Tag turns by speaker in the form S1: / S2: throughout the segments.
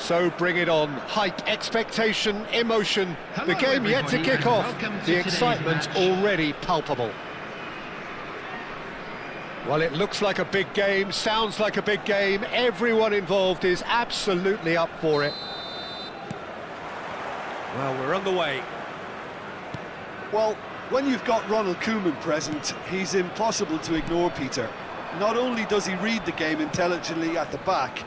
S1: So bring it on. Hype, expectation, emotion. The game yet to kick off. The excitement already palpable. Well, it looks like a big game, sounds like a big game. Everyone involved is absolutely up for it. Well, we're on the way.
S2: Well, when you've got Ronald Koeman present, he's impossible to ignore, Peter. Not only does he read the game intelligently at the back,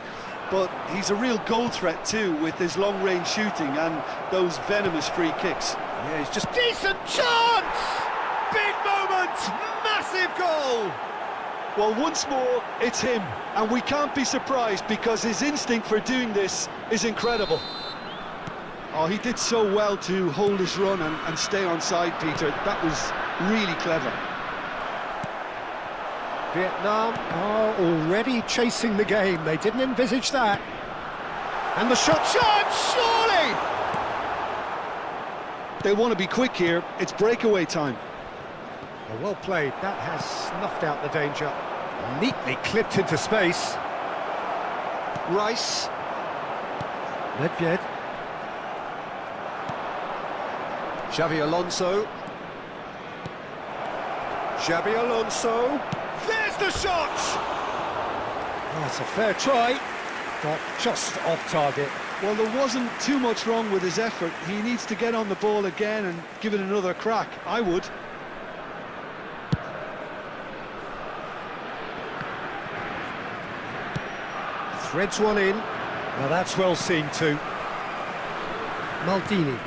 S2: but he's a real goal threat too, with his long-range shooting and those venomous free kicks.
S1: Yeah, he's just... Decent chance! Big moment! Massive goal!
S2: Well, once more, it's him, and we can't be surprised because his instinct for doing this is incredible. Oh, he did so well to hold his run and stay on side, Peter. That was really clever.
S1: Vietnam are already chasing the game. They didn't envisage that. And the shot, surely!
S2: They want to be quick here. It's breakaway time.
S1: Well played. That has snuffed out the danger. Neatly clipped into space. Rice. Nedved. Xavi Alonso. Xabi Alonso. There's the shot! Oh, it's a fair try, but just off target.
S2: Well, there wasn't too much wrong with his effort. He needs to get on the ball again and give it another crack. I would.
S1: Threads one in. Now that's well seen too. Maldini.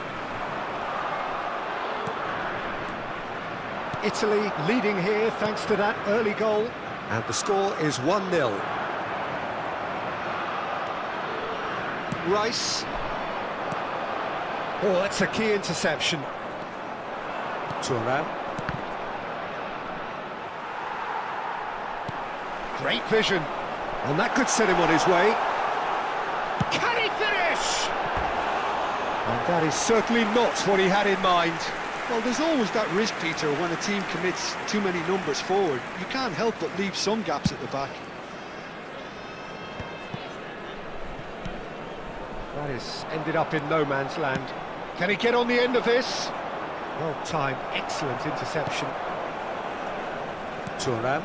S1: Italy leading here thanks to that early goal. And the score is 1-0. Rice. Oh, that's a key interception. Thuram. Great vision. And that could set him on his way. Can he finish? And that is certainly not what he had in mind.
S2: Well, there's always that risk, Peter, when a team commits too many numbers forward. You can't help but leave some gaps at the back.
S1: That is ended up in no man's land. Can he get on the end of this? Well timed, excellent interception. Thuram.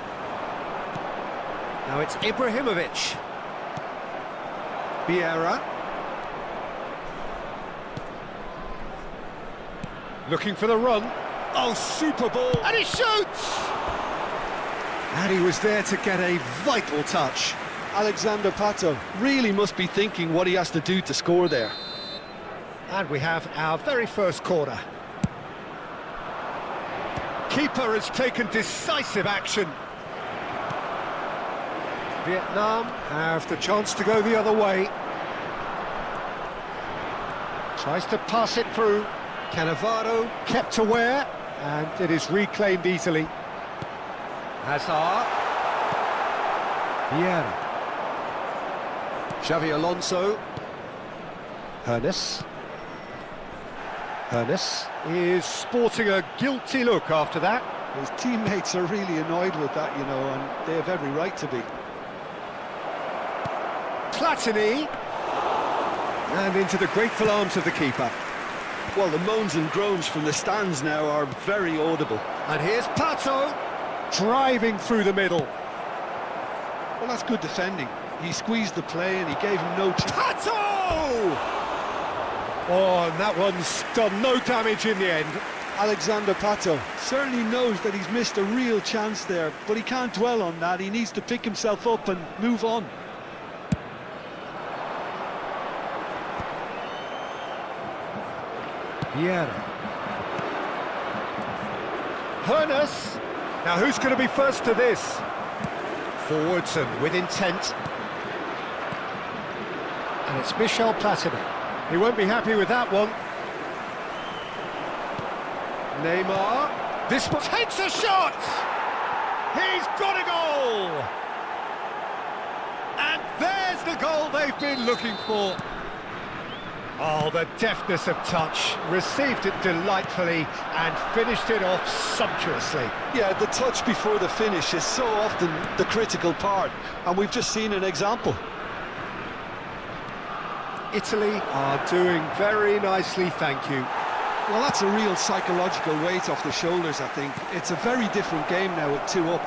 S1: Now it's Ibrahimovic. Vieira. Looking for the run. Oh, super ball. And he shoots! And he was there to get a vital touch.
S2: Alexander Pato really must be thinking what he has to do to score there.
S1: And we have our very first corner. Keeper has taken decisive action. Vietnam have the chance to go the other way. Tries to pass it through. Cannavaro kept aware, and it is reclaimed easily. Hazard. Vieira. Xavi Alonso. Hernes. Hernes is sporting a guilty look after that.
S2: His teammates are really annoyed with that, you know, and they have every right to be.
S1: Platini. And into the grateful arms of the keeper.
S2: Well, the moans and groans from the stands now are very audible.
S1: And here's Pato, driving through the middle.
S2: Well, that's good defending. He squeezed the play and he gave him no chance.
S1: Pato! Oh, and that one's done no damage in the end.
S2: Alexander Pato certainly knows that he's missed a real chance there, but he can't dwell on that. He needs to pick himself up and move on.
S1: Vieira. Hernes. Now who's going to be first to this? Forwards and with intent. And it's Michel Platini. He won't be happy with that one. Neymar. This one takes a shot! He's got a goal! And there's the goal they've been looking for. Oh, the deftness of touch, received it delightfully and finished it off sumptuously.
S2: Yeah, the touch before the finish is so often the critical part, and we've just seen an example.
S1: Italy are doing very nicely, thank you.
S2: Well, that's a real psychological weight off the shoulders, I think. It's a very different game now with 2 up.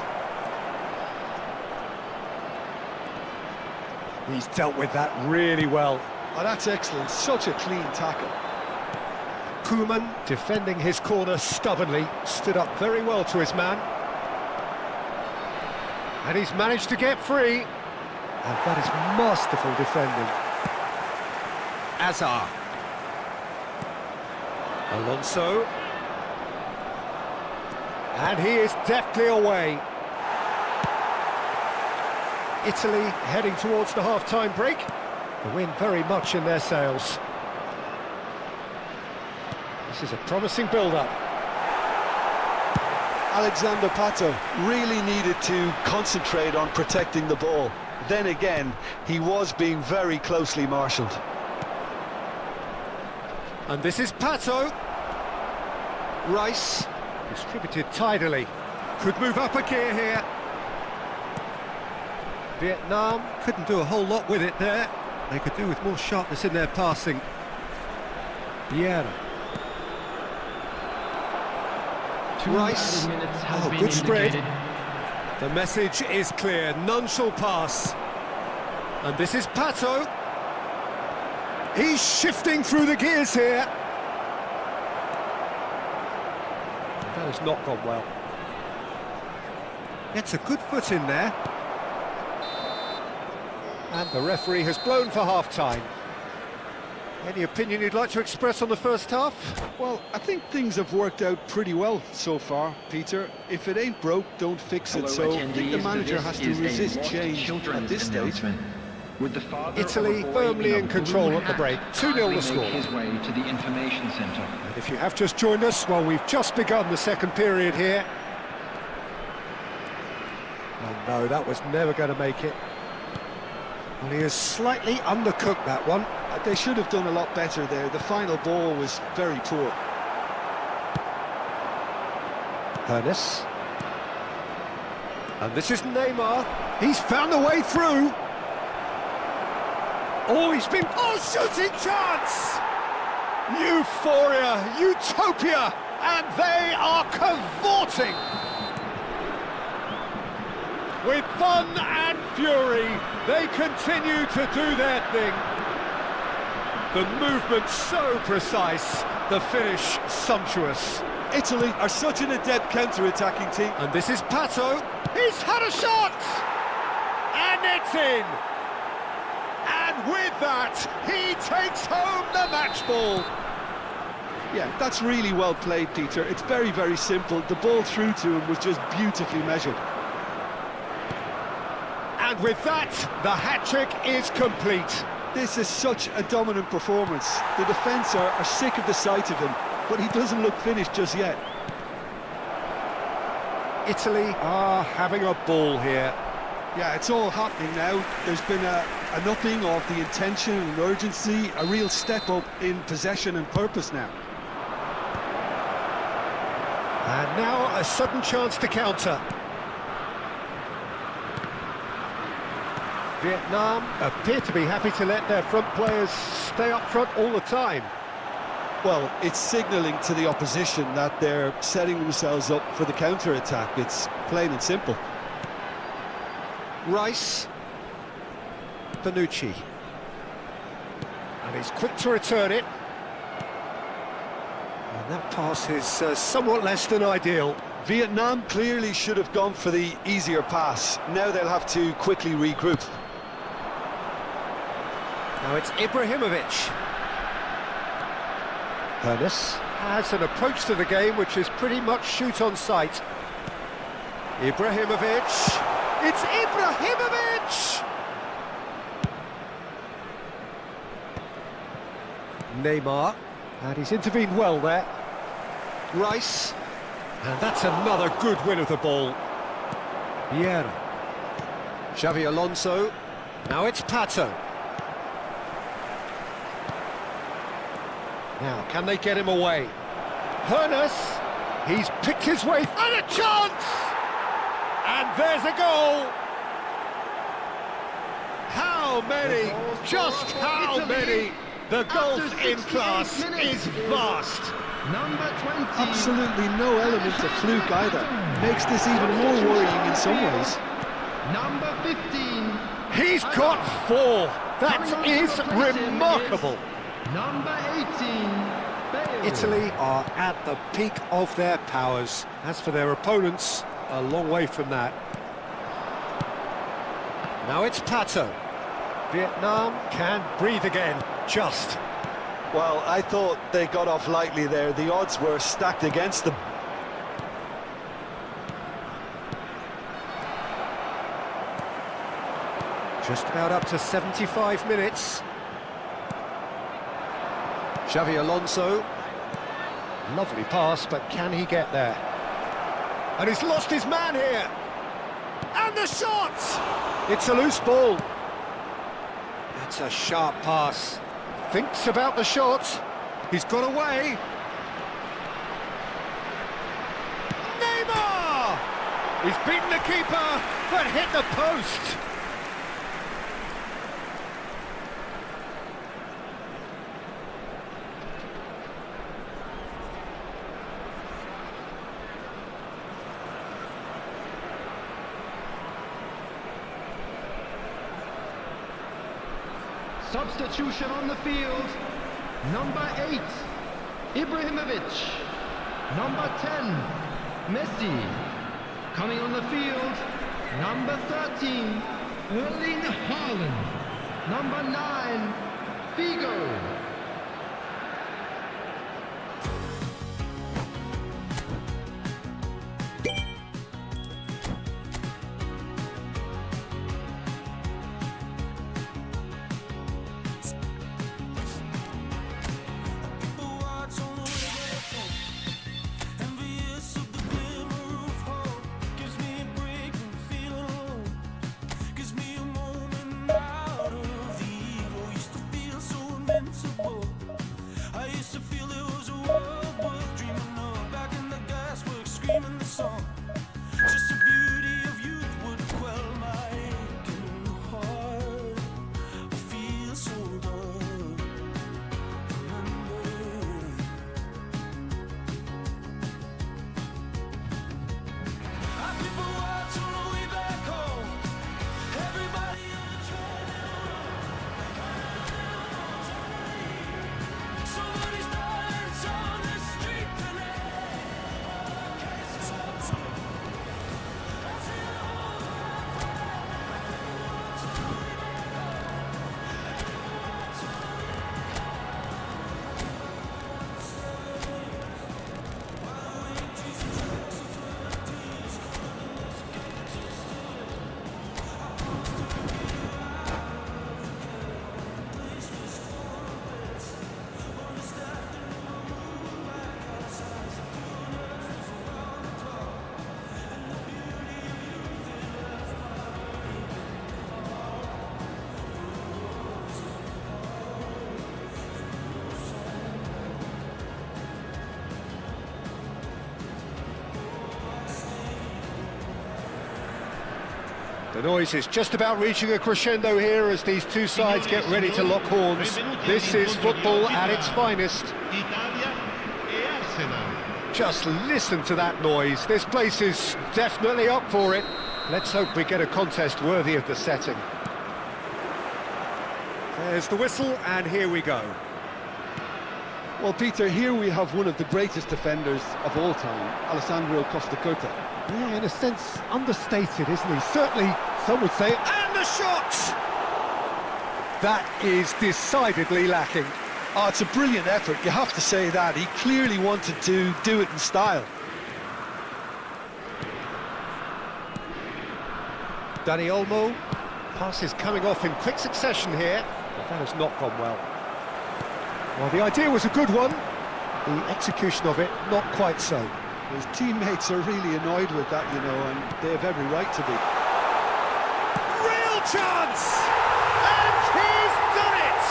S1: He's dealt with that really well.
S2: Oh, that's excellent. Such a clean tackle.
S1: Koeman, defending his corner stubbornly, stood up very well to his man. And he's managed to get free. And that is masterful defending. Azar. Alonso. And he is deftly away. Italy heading towards the half-time break. The wind very much in their sails. This is a promising build-up.
S2: Alexander Pato really needed to concentrate on protecting the ball. Then again, he was being very closely marshalled.
S1: And this is Pato. Rice, distributed tidily. Could move up a gear here. Vietnam couldn't do a whole lot with it there. They could do with more sharpness in their passing. Vieira. Rice. Oh, good spread. The message is clear. None shall pass. And this is Pato. He's shifting through the gears here. That has not gone well. Gets a good foot in there. And the referee has blown for half-time. Any opinion you'd like to express on the first half?
S2: Well, I think things have worked out pretty well so far, Peter. If it ain't broke, don't fix it. So I think the manager has to resist change at this stage.
S1: Italy firmly in control at the break. 2-0 the score.
S3: His way to the information centre.
S1: And if you have just joined us, well, we've just begun the second period here. Oh no, that was never going to make it. Well, he has slightly undercooked that one.
S2: They should have done a lot better there. The final ball was very poor.
S1: Ernest. And this is Neymar. He's found a way through. Oh, he's been... Oh, shooting chance! Euphoria, utopia, and they are cavorting. With fun and fury, they continue to do their thing. The movement so precise, the finish sumptuous.
S2: Italy are such an adept counter-attacking team.
S1: And this is Pato. He's had a shot! And it's in! And with that, he takes home the match ball.
S2: Yeah, that's really well played, Peter. It's very, very simple. The ball through to him was just beautifully measured.
S1: And with that, the hat-trick is complete.
S2: This is such a dominant performance. The defence are sick of the sight of him, but he doesn't look finished just yet.
S1: Italy are having a ball here.
S2: Yeah, it's all happening now. There's been an upping of the intention and urgency, a real step up in possession and purpose now.
S1: And now a sudden chance to counter. Vietnam appear to be happy to let their front players stay up front all the time.
S2: Well, it's signalling to the opposition that they're setting themselves up for the counter-attack. It's plain and simple.
S1: Rice. Bonucci. And he's quick to return it. And that pass is somewhat less than ideal.
S2: Vietnam clearly should have gone for the easier pass. Now they'll have to quickly regroup.
S1: Now it's Ibrahimovic. Ernest has an approach to the game which is pretty much shoot on sight. Ibrahimovic. It's Ibrahimovic! Neymar. And he's intervened well there. Rice. And that's another good win of the ball. Vieira. Xavi Alonso. Now it's Pato. Now, can they get him away? Ernest. He's picked his way. And a chance! And there's a goal! How many? Just how many? The gulf in class is vast.
S4: Number 20.
S2: Absolutely no element of fluke either. Makes this even more worrying in some ways.
S4: Number 15.
S1: He's got 4. That is remarkable.
S4: Number 18. Bale.
S1: Italy are at the peak of their powers. As for their opponents, a long way from that. Now it's Pato. Vietnam can breathe again, just.
S2: Well, I thought they got off lightly there. The odds were stacked against them.
S1: Just about up to 75 minutes. Xavi Alonso. Lovely pass, but can he get there? And he's lost his man here. And the shot! It's a loose ball. That's a sharp pass. Thinks about the shot. He's got away. Neymar! He's beaten the keeper, but hit the post.
S4: Substitution on the field. Number 8, Ibrahimovic. Number 10, Messi. Coming on the field, number 13, Erling Haaland. Number 9, Figo.
S1: The noise is just about reaching a crescendo here as these two sides get ready to lock horns. This is football at its finest. Just listen to that noise. This place is definitely up for it. Let's hope we get a contest worthy of the setting. There's the whistle, and here we go.
S2: Well, Peter, here we have one of the greatest defenders of all time, Alessandro Costacurta.
S1: Yeah, in a sense, understated, isn't he? Certainly, some would say. And the shot! That is decidedly lacking.
S2: Oh, it's a brilliant effort, you have to say that. He clearly wanted to do it in style.
S1: Dani Olmo. Pass is coming off in quick succession here, but that has not gone well. Well, the idea was a good one. The execution of it, not quite so.
S2: His teammates are really annoyed with that, you know, and they have every right to be.
S1: Real chance! And he's done it!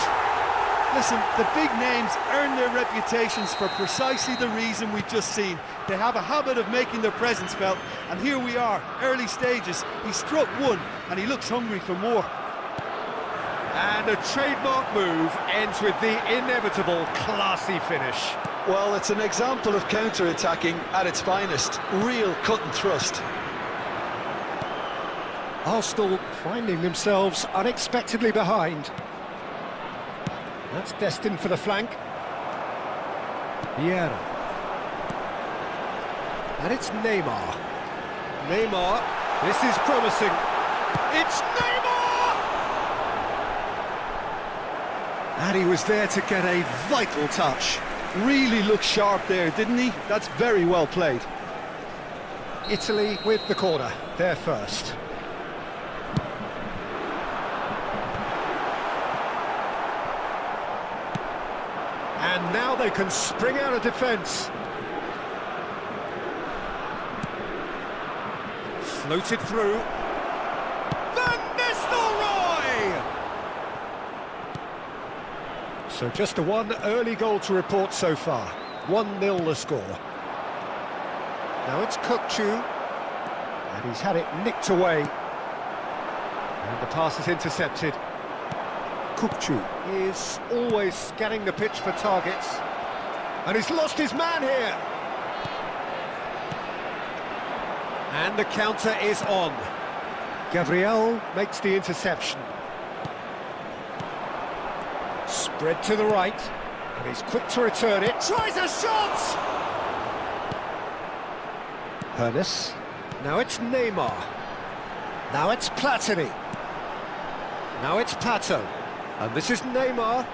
S2: Listen, the big names earn their reputations for precisely the reason we've just seen. They have a habit of making their presence felt, and here we are, early stages. He struck one, and he looks hungry for more.
S1: And a trademark move ends with the inevitable classy finish.
S2: Well, it's an example of counter-attacking at its finest. Real cut and thrust.
S1: Arsenal finding themselves unexpectedly behind. That's destined for the flank. Vieira. And it's Neymar. Neymar, this is promising. It's Neymar! And he was there to get a vital touch.
S2: Really looked sharp there, didn't he? That's very well played.
S1: Italy with the corner, they're first. And now they can spring out of defence. Floated through. Van Nistelrooy! So just a one early goal to report so far. 1-0 the score. Now it's Kukçu. And he's had it nicked away. And the pass is intercepted. Kukçu is always scanning the pitch for targets. And he's lost his man here. And the counter is on. Gabriel makes the interception. Spread to the right. And he's quick to return it. Tries a shot! Hernes. Now it's Neymar. Now it's Platini. Now it's Pato. And this is Neymar.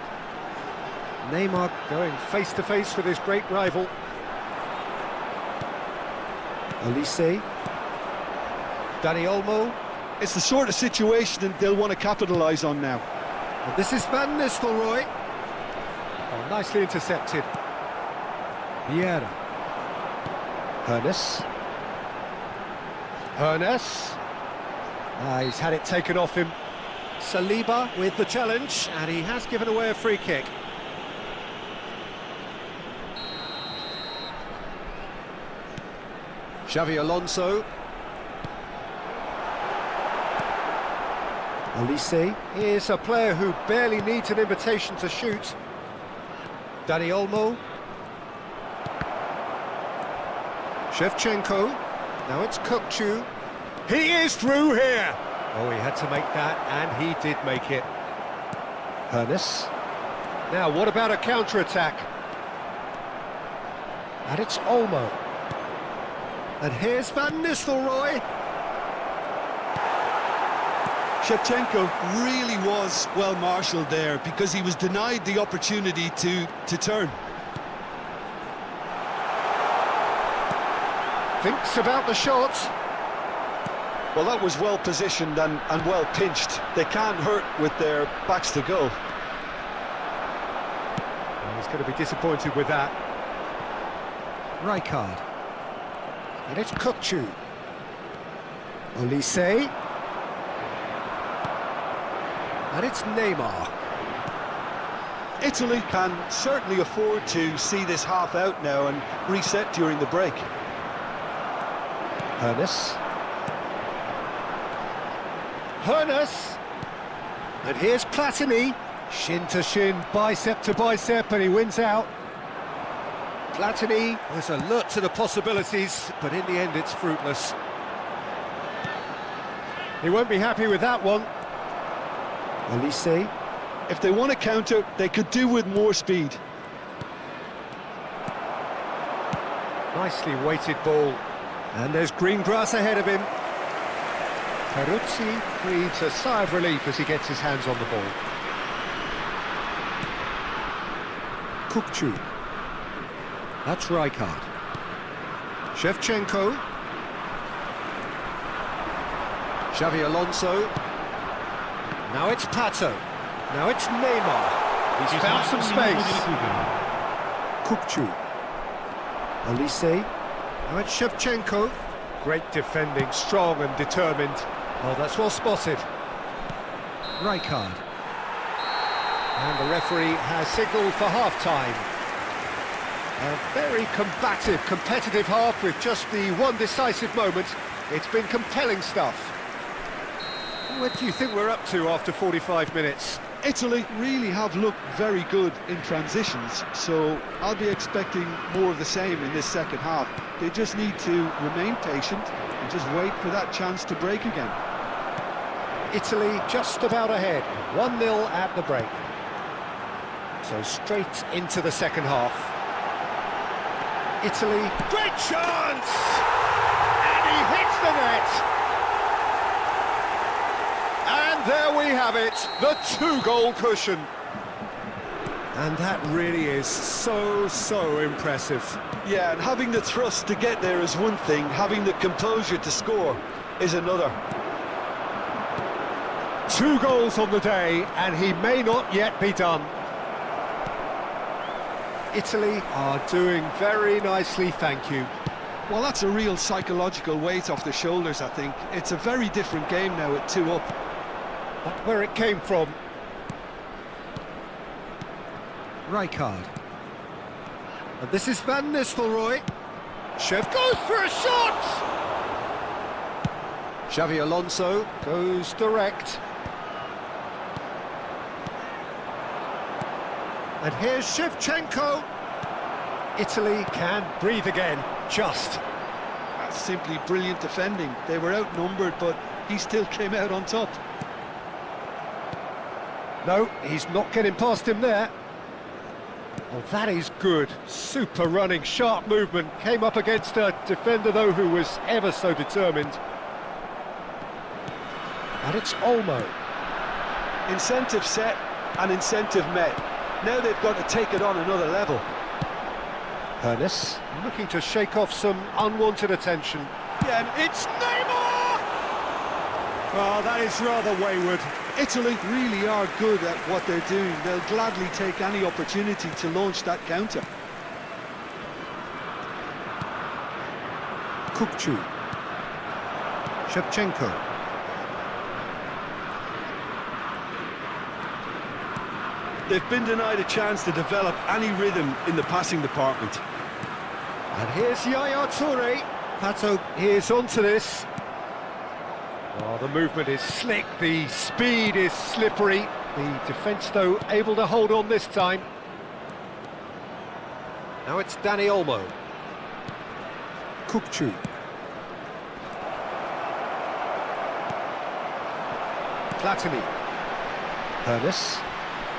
S1: Neymar going face-to-face with his great rival. Olise. Dani Olmo.
S2: It's the sort of situation that they'll want to capitalise on now.
S1: And this is Van Nistelrooy. Oh, nicely intercepted. Vieira. Hernes. Hernes. He's had it taken off him. Saliba with the challenge, and he has given away a free kick. Xavi Alonso. Olise is a player who barely needs an invitation to shoot. Dani Olmo. Shevchenko. Now it's Kukçu. He is through here! Oh, he had to make that, and he did make it. Hernes. Now, what about a counter-attack? And it's Olmo. And here's Van Nistelrooy.
S2: Shevchenko really was well marshalled there because he was denied the opportunity to turn.
S1: Thinks about the shot.
S2: Well, that was well positioned and well pinched. They can't hurt with their backs to goal.
S1: Well, he's going to be disappointed with that. Rijkaard. And it's Kukçu. Olise. And it's Neymar.
S2: Italy can certainly afford to see this half out now and reset during the break.
S1: Hernes. Hernes. And here's Platini. Shin to shin, bicep to bicep, and he wins out. Platini was alert to the possibilities, but in the end it's fruitless. He won't be happy with that one. Olise.
S2: If they want to counter, they could do with more speed.
S1: Nicely weighted ball. And there's green grass ahead of him. Peruzzi breathes a sigh of relief as he gets his hands on the ball. Kukçu. That's Rijkaard. Shevchenko. Xavi Alonso. Now it's Pato. Now it's Neymar. He's found some space. Kukçu. Olise. Now it's Shevchenko. Great defending, strong and determined. Oh, that's well spotted. Rijkaard. And the referee has signalled for half-time. A very combative, competitive half with just the one decisive moment. It's been compelling stuff. What do you think we're up to after 45 minutes?
S2: Italy really have looked very good in transitions, so I'll be expecting more of the same in this second half. They just need to remain patient and just wait for that chance to break again.
S1: Italy just about ahead, 1-0 at the break. So straight into the second half. Italy, great chance! And he hits the net! And there we have it, the 2-goal cushion. And that really is so impressive.
S2: Yeah, and having the thrust to get there is one thing, having the composure to score is another.
S1: 2 goals on the day, and he may not yet be done. Italy are doing very nicely, thank you.
S2: Well, that's a real psychological weight off the shoulders, I think. It's a very different game now at 2 up.
S1: Not where it came from. Rijkaard. And this is Van Nistelrooy. Chef goes for a shot! Xavi Alonso goes direct. And here's Shevchenko. Italy can breathe again, just.
S2: That's simply brilliant defending. They were outnumbered, but he still came out on top.
S1: No, he's not getting past him there. Well, that is good. Super running, sharp movement. Came up against a defender, though, who was ever so determined. And it's Olmo.
S2: Incentive set and incentive met. Now they've got to take it on another level.
S1: Hernes looking to shake off some unwanted attention.
S2: Yeah, and
S1: it's Neymar! Oh, that is rather wayward.
S2: Italy really are good at what they're doing. They'll gladly take any opportunity to launch that counter.
S1: Kukçu. Shevchenko.
S2: They've been denied a chance to develop any rhythm in the passing department.
S1: And here's Yaya Toure. Pato, here's onto this. Oh, the movement is slick, the speed is slippery. The defence, though, able to hold on this time. Now it's Dani Olmo. Kukçu. Platini. Hernes.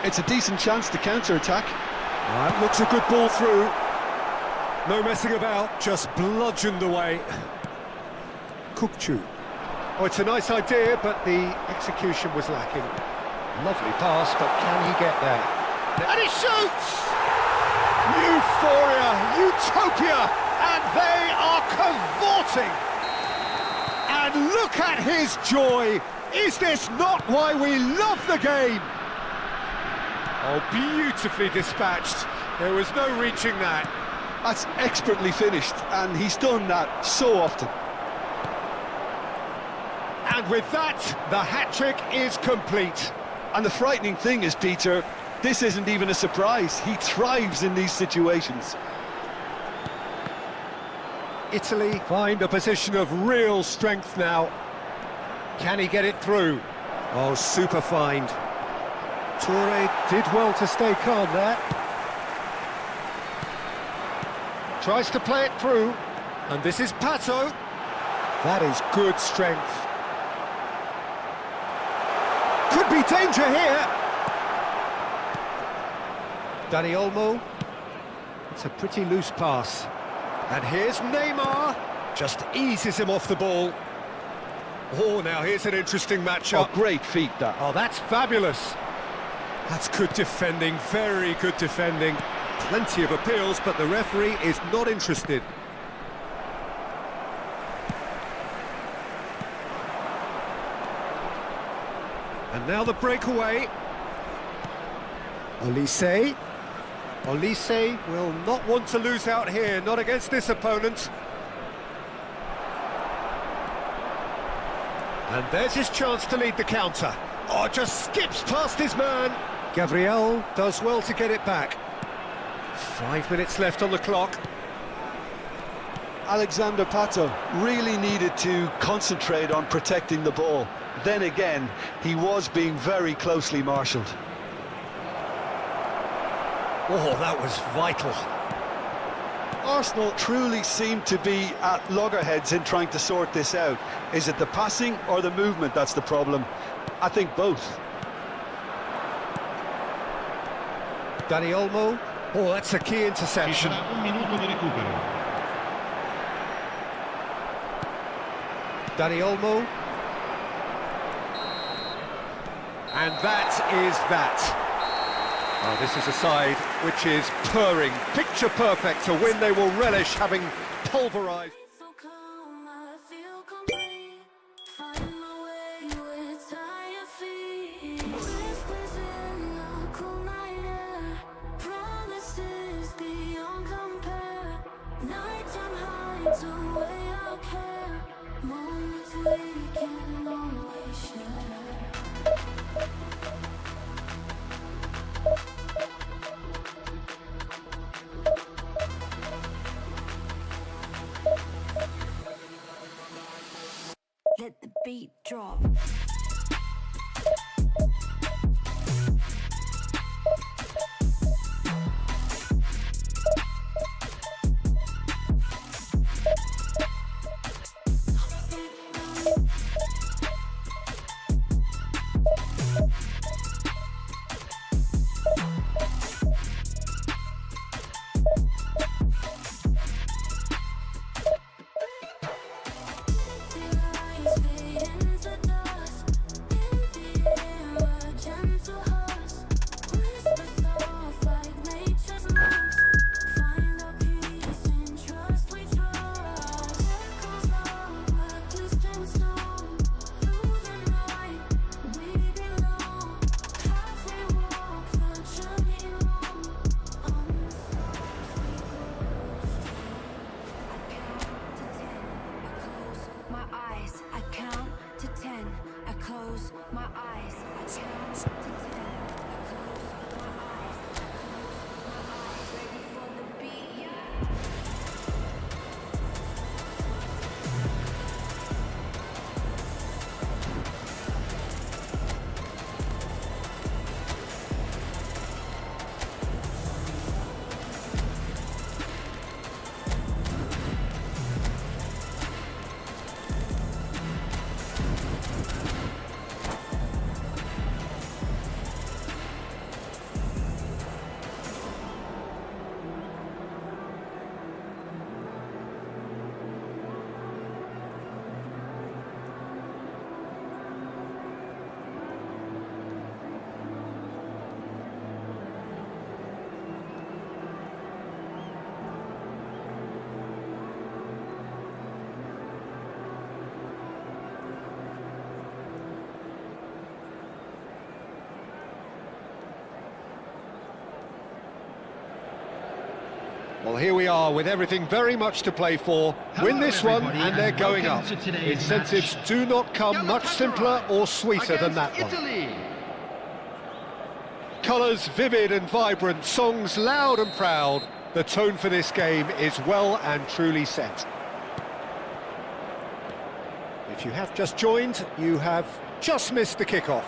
S2: It's a decent chance to counter-attack.
S1: That looks a good ball through. No messing about, just bludgeoned away. Kukçu. Oh, it's a nice idea, but the execution was lacking. Lovely pass, but can he get there? And he shoots! Euphoria, utopia, and they are cavorting! And look at his joy! Is this not why we love the game? Oh, beautifully dispatched. There was no reaching that.
S2: That's expertly finished, and he's done that so often.
S1: And with that, the hat-trick is complete.
S2: And the frightening thing is, Peter, this isn't even a surprise. He thrives in these situations.
S1: Italy find a position of real strength now. Can he get it through? Oh, super find. Toure did well to stay calm there. Tries to play it through. And this is Pato. That is good strength. Could be danger here. Dani Olmo. It's a pretty loose pass. And here's Neymar. Just eases him off the ball. Oh, now here's an interesting matchup.
S2: Oh, great feat, that.
S1: Oh, that's fabulous. That's good defending, very good defending. Plenty of appeals, but the referee is not interested. And now the breakaway. Olise. Olise will not want to lose out here, not against this opponent. And there's his chance to lead the counter. Oh, just skips past his man. Gabriel does well to get it back. 5 minutes left on the clock.
S2: Alexander Pato really needed to concentrate on protecting the ball. Then again, he was being very closely marshalled.
S1: Oh, that was vital.
S2: Arsenal truly seem to be at loggerheads in trying to sort this out. Is it the passing or the movement that's the problem? I think both.
S1: Dani Olmo. Oh, that's a key interception.
S5: Un minuto di recupero.
S1: Dani Olmo. And that is that. Oh, this is a side which is purring, picture perfect, to win they will relish, having pulverised.
S6: Let the beat drop.
S1: Well, here we are with everything very much to play for. Win this one and they're going up. Incentives do not come much simpler or sweeter than that one. Colours vivid and vibrant, songs loud and proud. The tone for this game is well and truly set. If you have just joined, you have just missed the kickoff.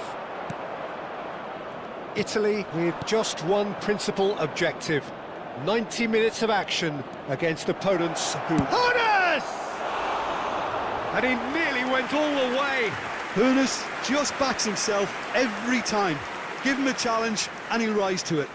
S1: Italy with just one principal objective: 90 minutes of action against opponents who... Hones! And he nearly went all the way.
S2: Hoeneß just backs himself every time. Give him a challenge and he'll rise to it.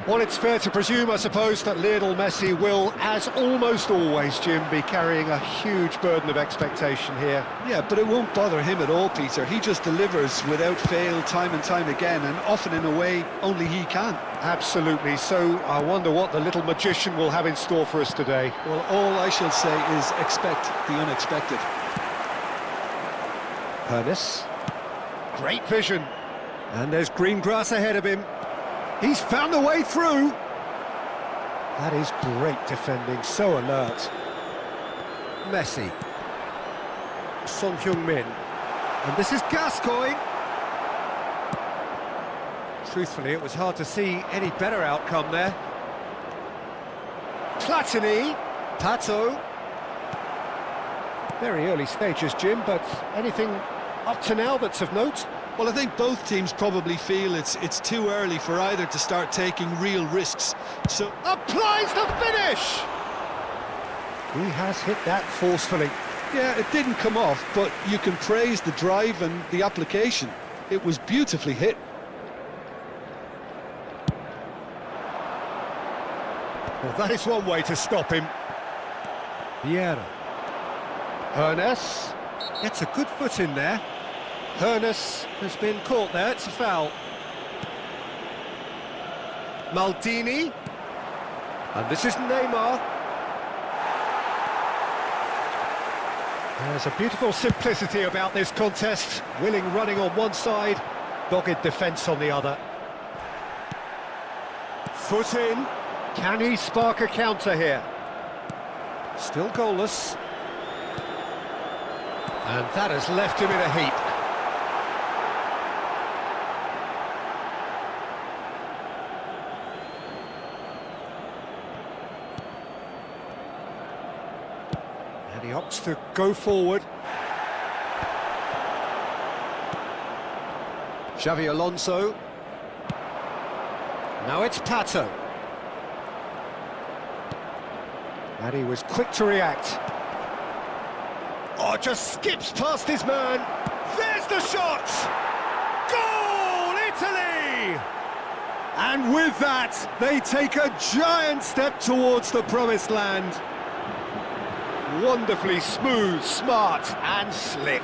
S1: Well, it's fair to presume, I suppose, that Lionel Messi will, as almost always, Jim, be carrying a huge burden of expectation here.
S2: Yeah, but it won't bother him at all, Peter. He just delivers without fail time and time again, and often in a way only he can.
S1: Absolutely. So I wonder what the little magician will have in store for us today.
S2: Well, all I shall say is expect the unexpected.
S1: Hoeneß. Great vision. And there's green grass ahead of him. He's found a way through. That is great defending, so alert. Messi. Son Heung-min. And this is Gascoigne. Truthfully, it was hard to see any better outcome there. Platini. Pato. Very early stages, Jim, but anything up to now that's of note?
S2: Well, I think both teams probably feel it's too early for either to start taking real risks. So
S1: Applies the finish! He has hit that forcefully.
S2: yeah, it didn't come off, but you can praise the drive and the application. It was beautifully hit.
S1: Well, that is one way to stop him. Vieira. Hernes gets a good foot in there. Hernes has been caught there, it's a foul. Maldini. And this is Neymar. There's a beautiful simplicity about this contest. Willing running on one side, dogged defence on the other. Foot in. Can he spark a counter here? Still goalless. And that has left him in a heap. And he opts to go forward. Xavi Alonso. Now it's Pato. And he was quick to react. Oh, just skips past his man. There's the shot! Goal, Italy! And with that, they take a giant step towards the promised land. Wonderfully smooth, smart and slick.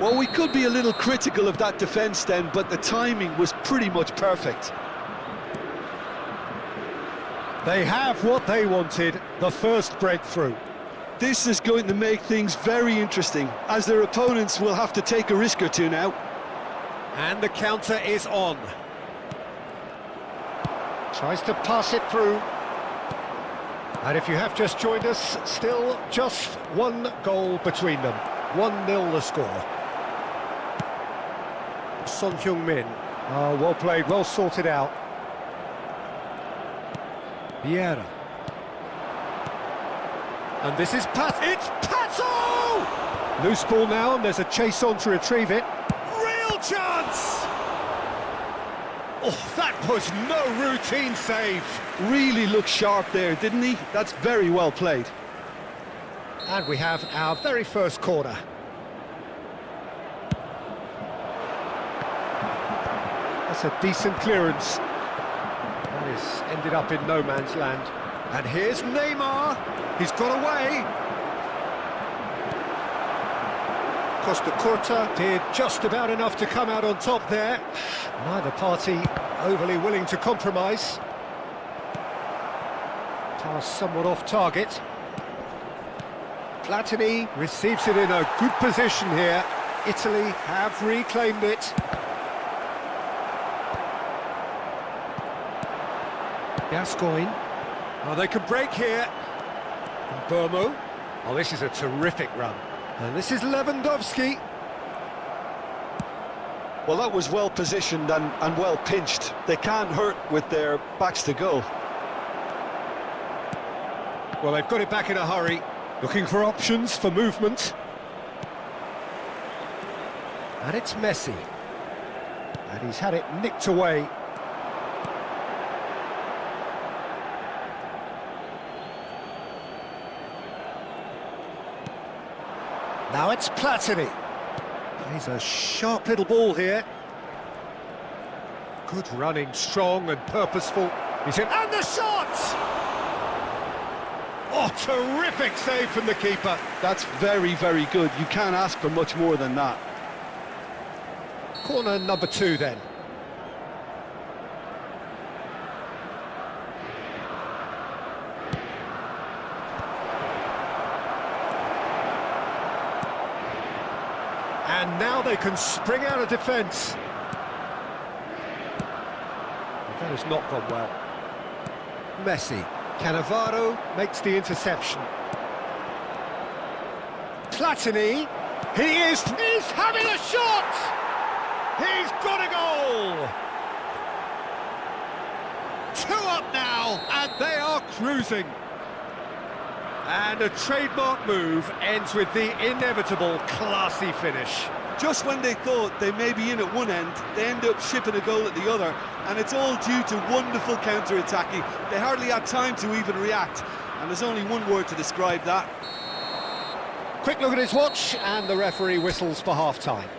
S2: Well, we could be a little critical of that defence then, but the timing was pretty much perfect.
S1: They have what they wanted, the first breakthrough.
S2: This is going to make things very interesting, as their opponents will have to take a risk or two now.
S1: And the counter is on. Tries to pass it through. And if you have just joined us, still just one goal between them. 1-0 the score. Son Heung-min. Oh, well played, well sorted out. Vieira. And this is It's Pato! Loose ball now, and there's a chase on to retrieve it. Real chance! Oh, that was no routine save.
S2: Really looked sharp there, didn't he? That's very well played.
S1: And we have our very first corner. That's a decent clearance. That is ended up in no man's land. And here's Neymar. He's got away. Costa Curta did just about enough to come out on top there. Neither party overly willing to compromise. Pass somewhat off target. Platini receives it in a good position here. Italy have reclaimed it. Gascoigne. Oh, they could break here. And Burmo. Oh, this is a terrific run. And this is Lewandowski.
S2: Well, that was well positioned and well pinched. They can't hurt with their backs to goal.
S1: Well, they've got it back in a hurry. Looking for options for movement. And it's Messi. And he's had it nicked away. Now it's Platini. He's a sharp little ball here. Good running, strong and purposeful. He's in, and the shot! Oh, terrific save from the keeper.
S2: That's very, very good. You can't ask for much more than that.
S1: Corner number 2 then. And now they can spring out of defence. That has not gone well. Messi. Cannavaro makes the interception. Platini. He's having a shot! He's got a goal! 2 up now, and they are cruising. And a trademark move ends with the inevitable classy finish.
S2: Just when they thought they may be in at one end, they end up shipping a goal at the other, and it's all due to wonderful counter-attacking. They hardly had time to even react, and there's only one word to describe that.
S1: Quick look at his watch, and the referee whistles for half-time.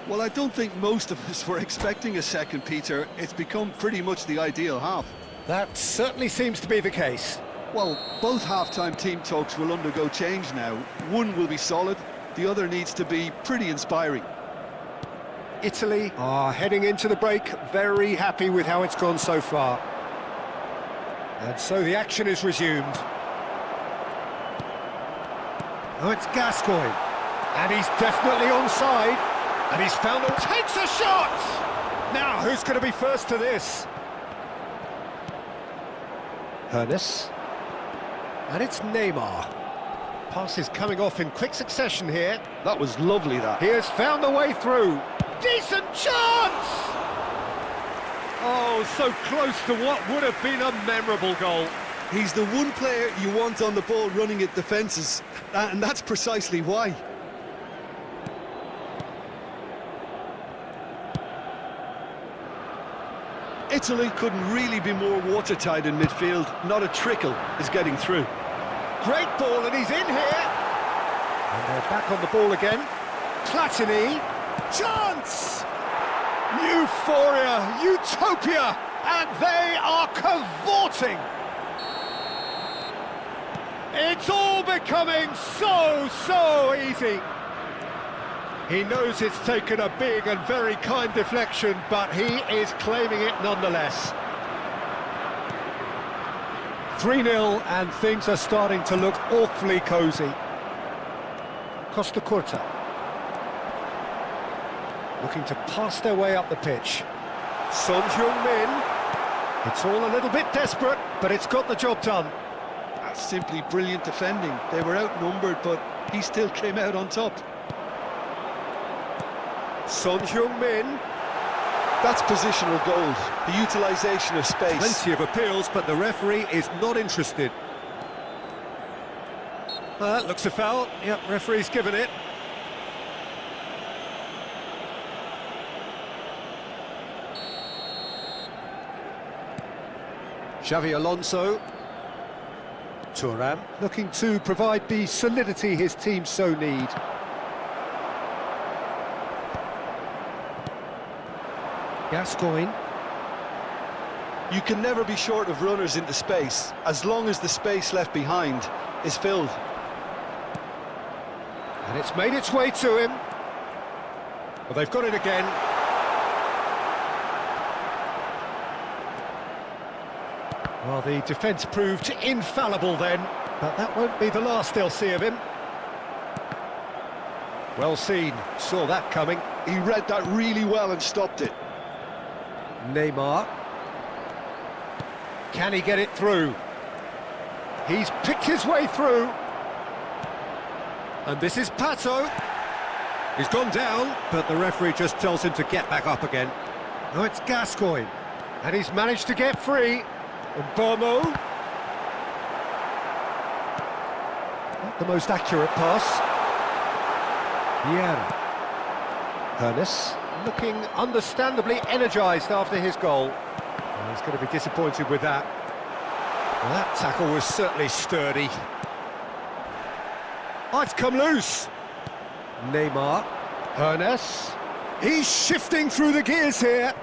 S2: Well, I don't think most of us were expecting a second, Peter. It's become pretty much the ideal half.
S1: That certainly seems to be the case.
S2: Well, both half-time team talks will undergo change now. One will be solid, the other needs to be pretty inspiring.
S1: Italy are heading into the break, very happy with how it's gone so far. And so the action is resumed. Oh, it's Gascoigne. And he's definitely onside. And he's found a... takes a shot! Now, who's going to be first to this? Hernes. And it's Neymar. Pass is coming off in quick succession here.
S2: That was lovely, that.
S1: He has found a way through. Decent chance! Oh, so close to what would have been a memorable goal.
S2: He's the one player you want on the ball running at defences, and that's precisely why. Italy couldn't really be more watertight in midfield. Not a trickle is getting through.
S1: Great ball, and he's in here. And they're back on the ball again. Platini. Chance! Euphoria, utopia, and they are cavorting. It's all becoming so easy. He knows it's taken a big and very kind deflection, but he is claiming it nonetheless. 3-0, and things are starting to look awfully cosy. Costa Curta. Looking to pass their way up the pitch. Son Heung-min. It's all a little bit desperate, but it's got the job done.
S2: That's simply brilliant defending. They were outnumbered, but he still came out on top.
S1: Son Heung-min.
S2: That's positional gold, the utilisation of space.
S1: Plenty of appeals, but the referee is not interested. That looks a foul. Yep, referee's given it. Xavi Alonso. Thuram looking to provide the solidity his team so need. Gascoigne.
S2: You can never be short of runners into space, as long as the space left behind is filled.
S1: And it's made its way to him. Well, they've got it again. Well, the defence proved infallible then, but that won't be the last they'll see of him. Well seen, saw that coming.
S2: He read that really well and stopped it.
S1: Neymar. Can he get it through? He's picked his way through. And this is Pato. He's gone down, but the referee just tells him to get back up again. Now it's Gascoigne. And he's managed to get free. Bomo. Not the most accurate pass. Vieira. Hernes. Looking understandably energised after his goal. Well, he's going to be disappointed with that. Well, that tackle was certainly sturdy. Oh, it's come loose. Neymar. Hernes. He's shifting through the gears here.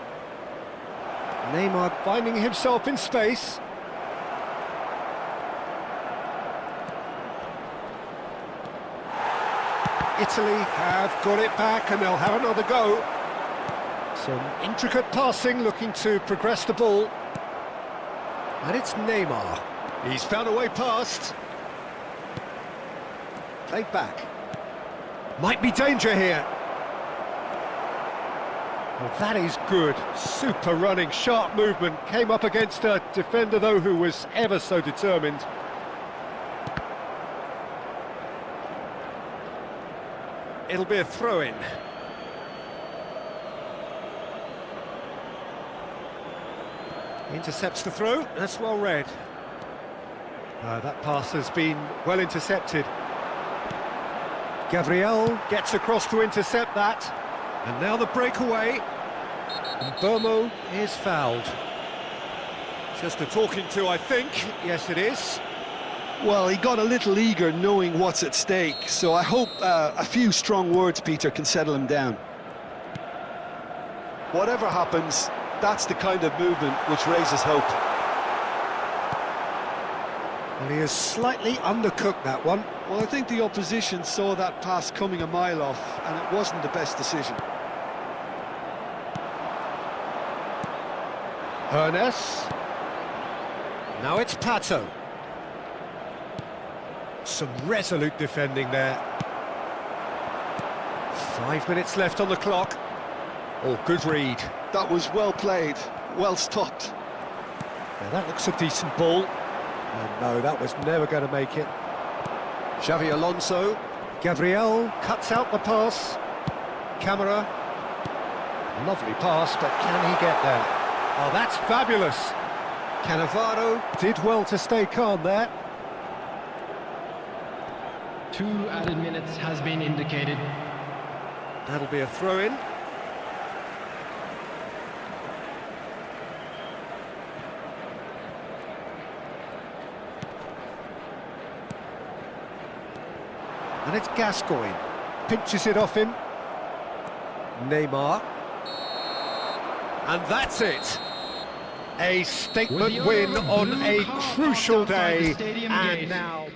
S1: Neymar finding himself in space. Italy have got it back and they'll have another go. Some intricate passing, looking to progress the ball. And it's Neymar. He's found a way past. Played back. Might be danger here. Well, that is good. Super running, sharp movement. Came up against a defender, though, who was ever so determined. It'll be a throw-in. Intercepts the throw. That's well read. That pass has been well intercepted. Gabriel gets across to intercept that. And now the breakaway. And Burmo is fouled. Just a talking to, I think. Yes, it is.
S2: Well, he got a little eager knowing what's at stake, so I hope a few strong words, Peter, can settle him down. Whatever happens, that's the kind of movement which raises hope.
S1: Well, he has slightly undercooked that one.
S2: Well, I think the opposition saw that pass coming a mile off, and it wasn't the best decision.
S1: Ernest. Now it's Pato. Some resolute defending there. 5 minutes left on the clock. Oh, good read.
S2: That was well played, well stopped.
S1: Now that looks a decent ball. And no, that was never going to make it. Xavi Alonso. Gabriel cuts out the pass. Camera. Lovely pass, but can he get there? Oh, that's fabulous. Cannavaro did well to stay calm there.
S4: 2 added minutes has been indicated.
S1: That'll be a throw-in. And it's Gascoigne. Pinches it off him. Neymar. And that's it. A statement win on a crucial day. And now...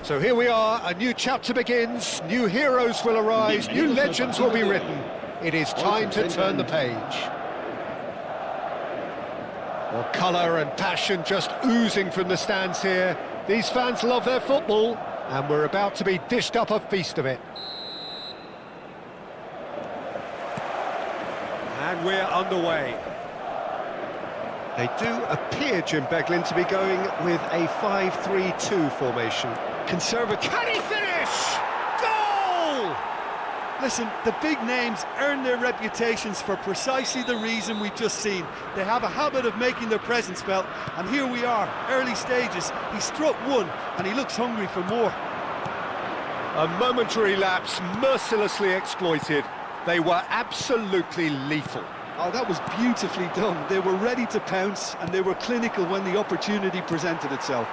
S1: So here we are, a new chapter begins, new heroes will arise, new legends will be written. It is time to turn the page. Well, colour and passion just oozing from the stands here. These fans love their football, and we're about to be dished up a feast of it. And we're underway. They do appear, Jim Beglin, to be going with a 5-3-2 formation.
S2: Conservative.
S1: Can he finish? Goal!
S2: Listen, the big names earn their reputations for precisely the reason we've just seen. They have a habit of making their presence felt, and here we are, early stages. He struck one, and he looks hungry for more.
S1: A momentary lapse mercilessly exploited. They were absolutely lethal.
S2: Oh, that was beautifully done. They were ready to pounce, and they were clinical when the opportunity presented itself.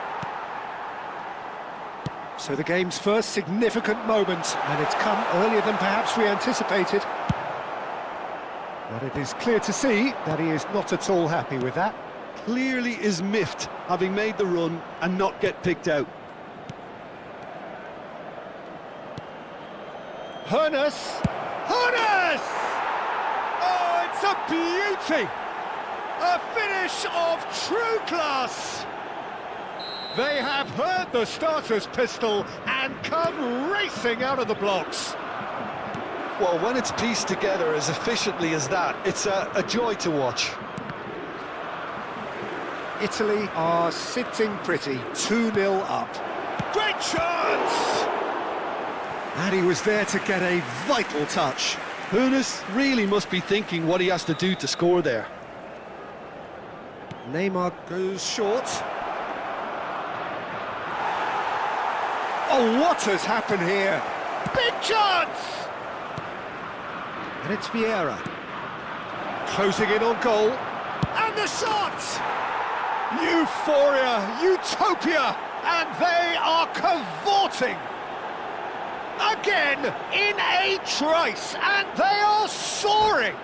S1: So the game's first significant moment, and it's come earlier than perhaps we anticipated. But it is clear to see that he is not at all happy with that.
S2: Clearly is miffed, having made the run and not get picked out.
S1: Hoeneß! Hoeneß! Oh, it's a beauty! A finish of true class! They have heard the starter's pistol and come racing out of the blocks.
S2: Well, when it's pieced together as efficiently as that, it's a joy to watch.
S1: Italy are sitting pretty, 2-0 up. Great chance! And he was there to get a vital touch.
S2: Hoeneß really must be thinking what he has to do to score there.
S1: Neymar goes short. Oh, what has happened here? Big chance! And it's Vieira. Closing in on goal. And the shot! Euphoria, utopia, and they are cavorting. Again, in a trice, and they are soaring.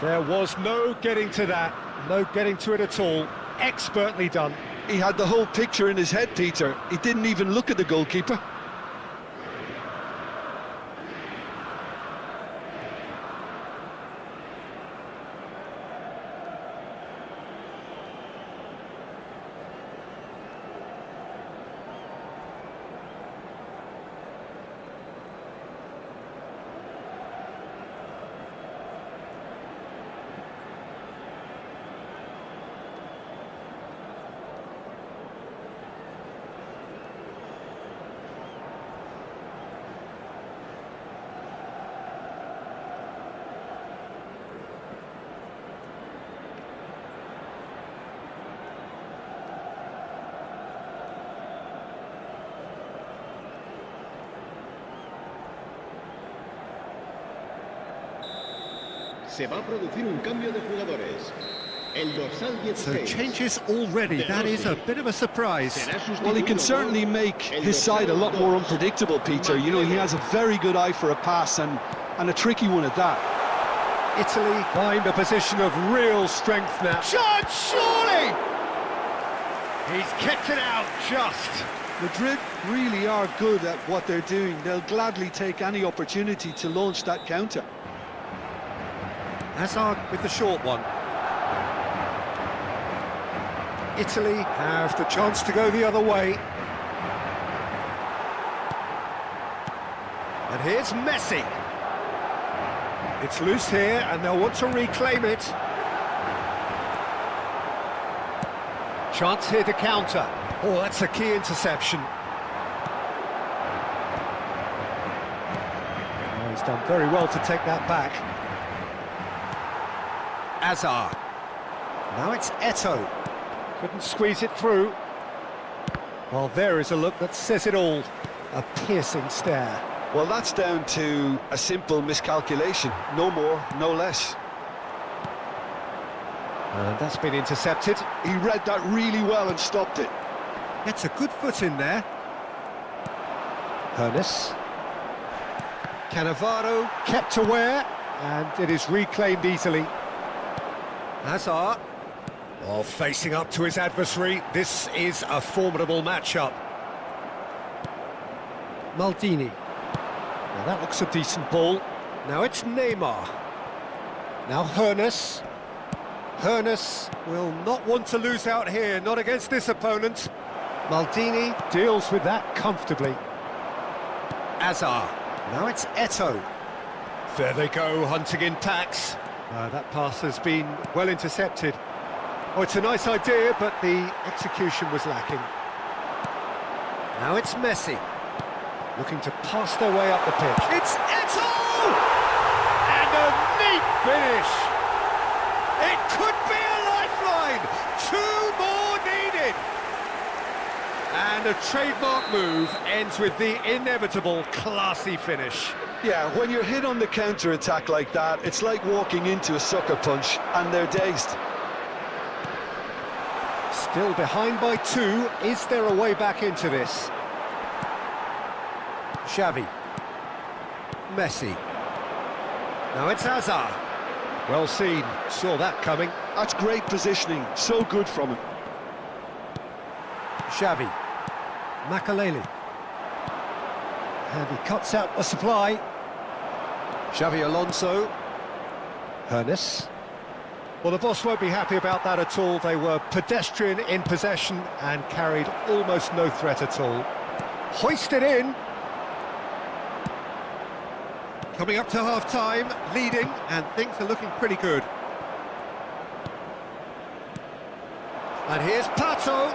S1: There was no getting to that, no getting to it at all. Expertly done.
S2: He had the whole picture in his head, Peter. He didn't even look at the goalkeeper.
S5: Se va a producir un cambio de jugadores. El dorsal 16.
S1: So changes already, that is a bit of a surprise.
S2: Well, he can certainly make his side a lot more unpredictable, Peter. You know, he has a very good eye for a pass and a tricky one at that.
S1: Italy find a position of real strength now. Shot, surely! He's kept it out just.
S2: Madrid really are good at what they're doing. They'll gladly take any opportunity to launch that counter.
S1: Hazard with the short one. Italy have the chance to go the other way. And here's Messi. It's loose here, and they'll want to reclaim it. Chance here to counter. Oh, that's a key interception. Oh, he's done very well to take that back. Hazard. Now it's Eto'o. Couldn't squeeze it through. Well, there is a look that says it all. A piercing stare.
S2: Well, that's down to a simple miscalculation. No more, no less.
S1: And that's been intercepted.
S2: He read that really well and stopped it.
S1: Gets a good foot in there. Hoeneß. Cannavaro kept aware, and it is reclaimed easily. Hazard. Well, facing up to his adversary, this is a formidable matchup. Maldini. Now that looks a decent ball. Now it's Neymar. Now Hoeneß. Hoeneß will not want to lose out here, not against this opponent. Maldini deals with that comfortably. Hazard. Now it's Eto'o. There they go, hunting in packs. That pass has been well intercepted. Oh, it's a nice idea, but the execution was lacking. Now it's Messi. Looking to pass their way up the pitch. It's Eto'o! And a neat finish! It could be a lifeline! 2 more needed! And a trademark move ends with the inevitable classy finish.
S2: Yeah, when you're hit on the counter-attack like that, it's like walking into a sucker punch, and they're dazed.
S1: Still behind by 2. Is there a way back into this? Xavi. Messi. Now it's Hazard. Well seen, saw that coming.
S2: That's great positioning, so good from him.
S1: Xavi. Makaleli. And he cuts out the supply. Xavi Alonso. Hoeneß. Well, the boss won't be happy about that at all. They were pedestrian in possession and carried almost no threat at all. Hoisted in. Coming up to half-time, leading, and things are looking pretty good. And here's Pato.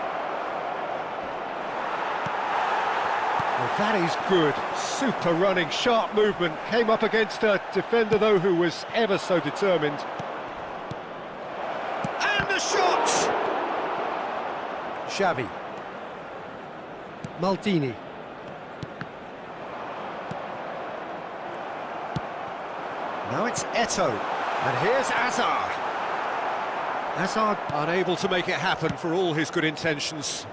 S1: Well, that is good. Super running, sharp movement. Came up against a defender, though, who was ever so determined. And the shot! Xavi. Maldini. Now it's Eto'o. And here's Hazard. Hazard unable to make it happen for all his good intentions.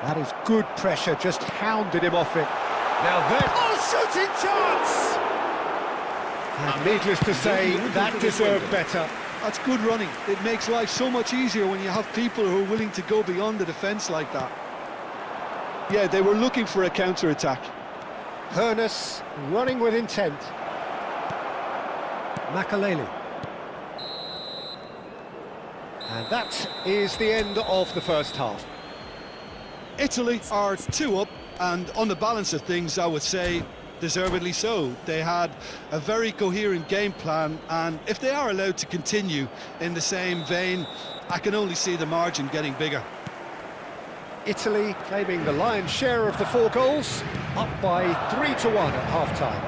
S1: That is good pressure, just hounded him off it. Now then... Oh, shooting chance! And needless to say, that deserved better.
S2: That's good running. It makes life so much easier when you have people who are willing to go beyond the defence like that. Yeah, they were looking for a counter-attack.
S1: Hoeneß running with intent. Makaleli. And that is the end of the first half.
S2: Italy are 2 up, and on the balance of things, I would say deservedly so. They had a very coherent game plan, and if they are allowed to continue in the same vein, I can only see the margin getting bigger.
S1: Italy claiming the lion's share of the 4 goals, up by 3-1 at half-time.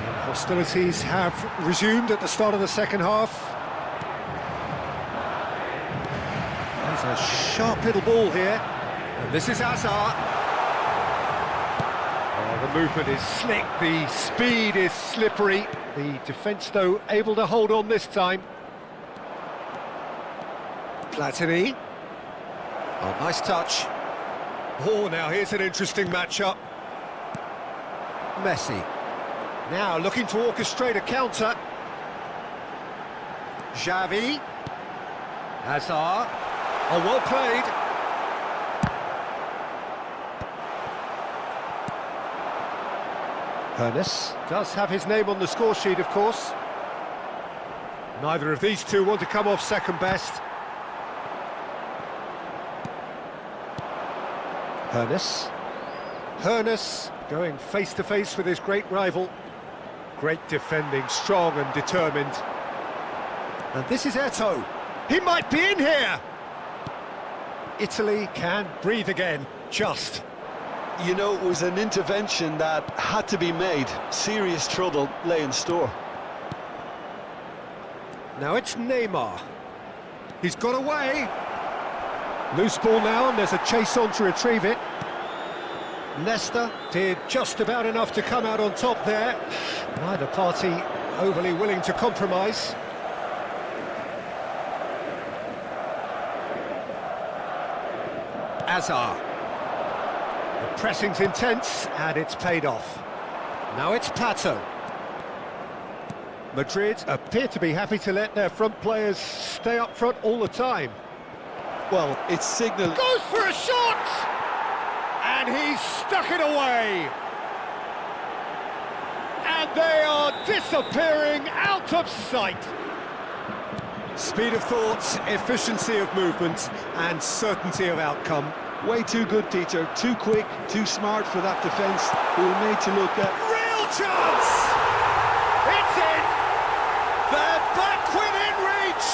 S1: And hostilities have resumed at the start of the second half. There's a sharp little ball here, and this is Hazard. Oh, the movement is slick, the speed is slippery. The defence, though, able to hold on this time. Platini. Oh, nice touch. Oh, now here's an interesting matchup. Messi. Now looking to orchestrate a counter. Xavi. Hazard. Oh, well played. Hoeneß does have his name on the score sheet, of course. Neither of these two want to come off second best. Hoeneß. Hoeneß going face-to-face with his great rival. Great defending, strong and determined. And this is Eto'o. He might be in here! Italy can breathe again, just.
S2: You know, it was an intervention that had to be made. Serious trouble lay in store.
S1: Now it's Neymar. He's got away. Loose ball now, and there's a chase on to retrieve it. Leicester did just about enough to come out on top there. Neither party overly willing to compromise. Hazard. The pressing's intense, and it's paid off. Now it's Pato. Madrid appear to be happy to let their front players stay up front all the time.
S2: Well, it's signal...
S1: Goes for a shot! And he's stuck it away. And they are disappearing out of sight. Speed of thought, efficiency of movement, and certainty of outcome.
S2: Way too good, Peter. Too quick, too smart for that defence, who were made to look at...
S1: Real chance! It's in! They're back within reach!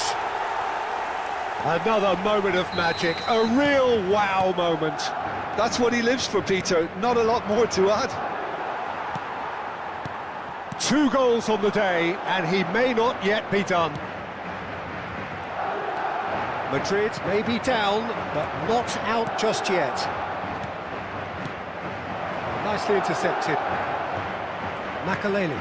S1: Another moment of magic, a real wow moment.
S2: That's what he lives for, Peter. Not a lot more to add.
S1: 2 goals on the day, and he may not yet be done. Madrid may be down, but not out just yet. Nicely intercepted. Makaleli.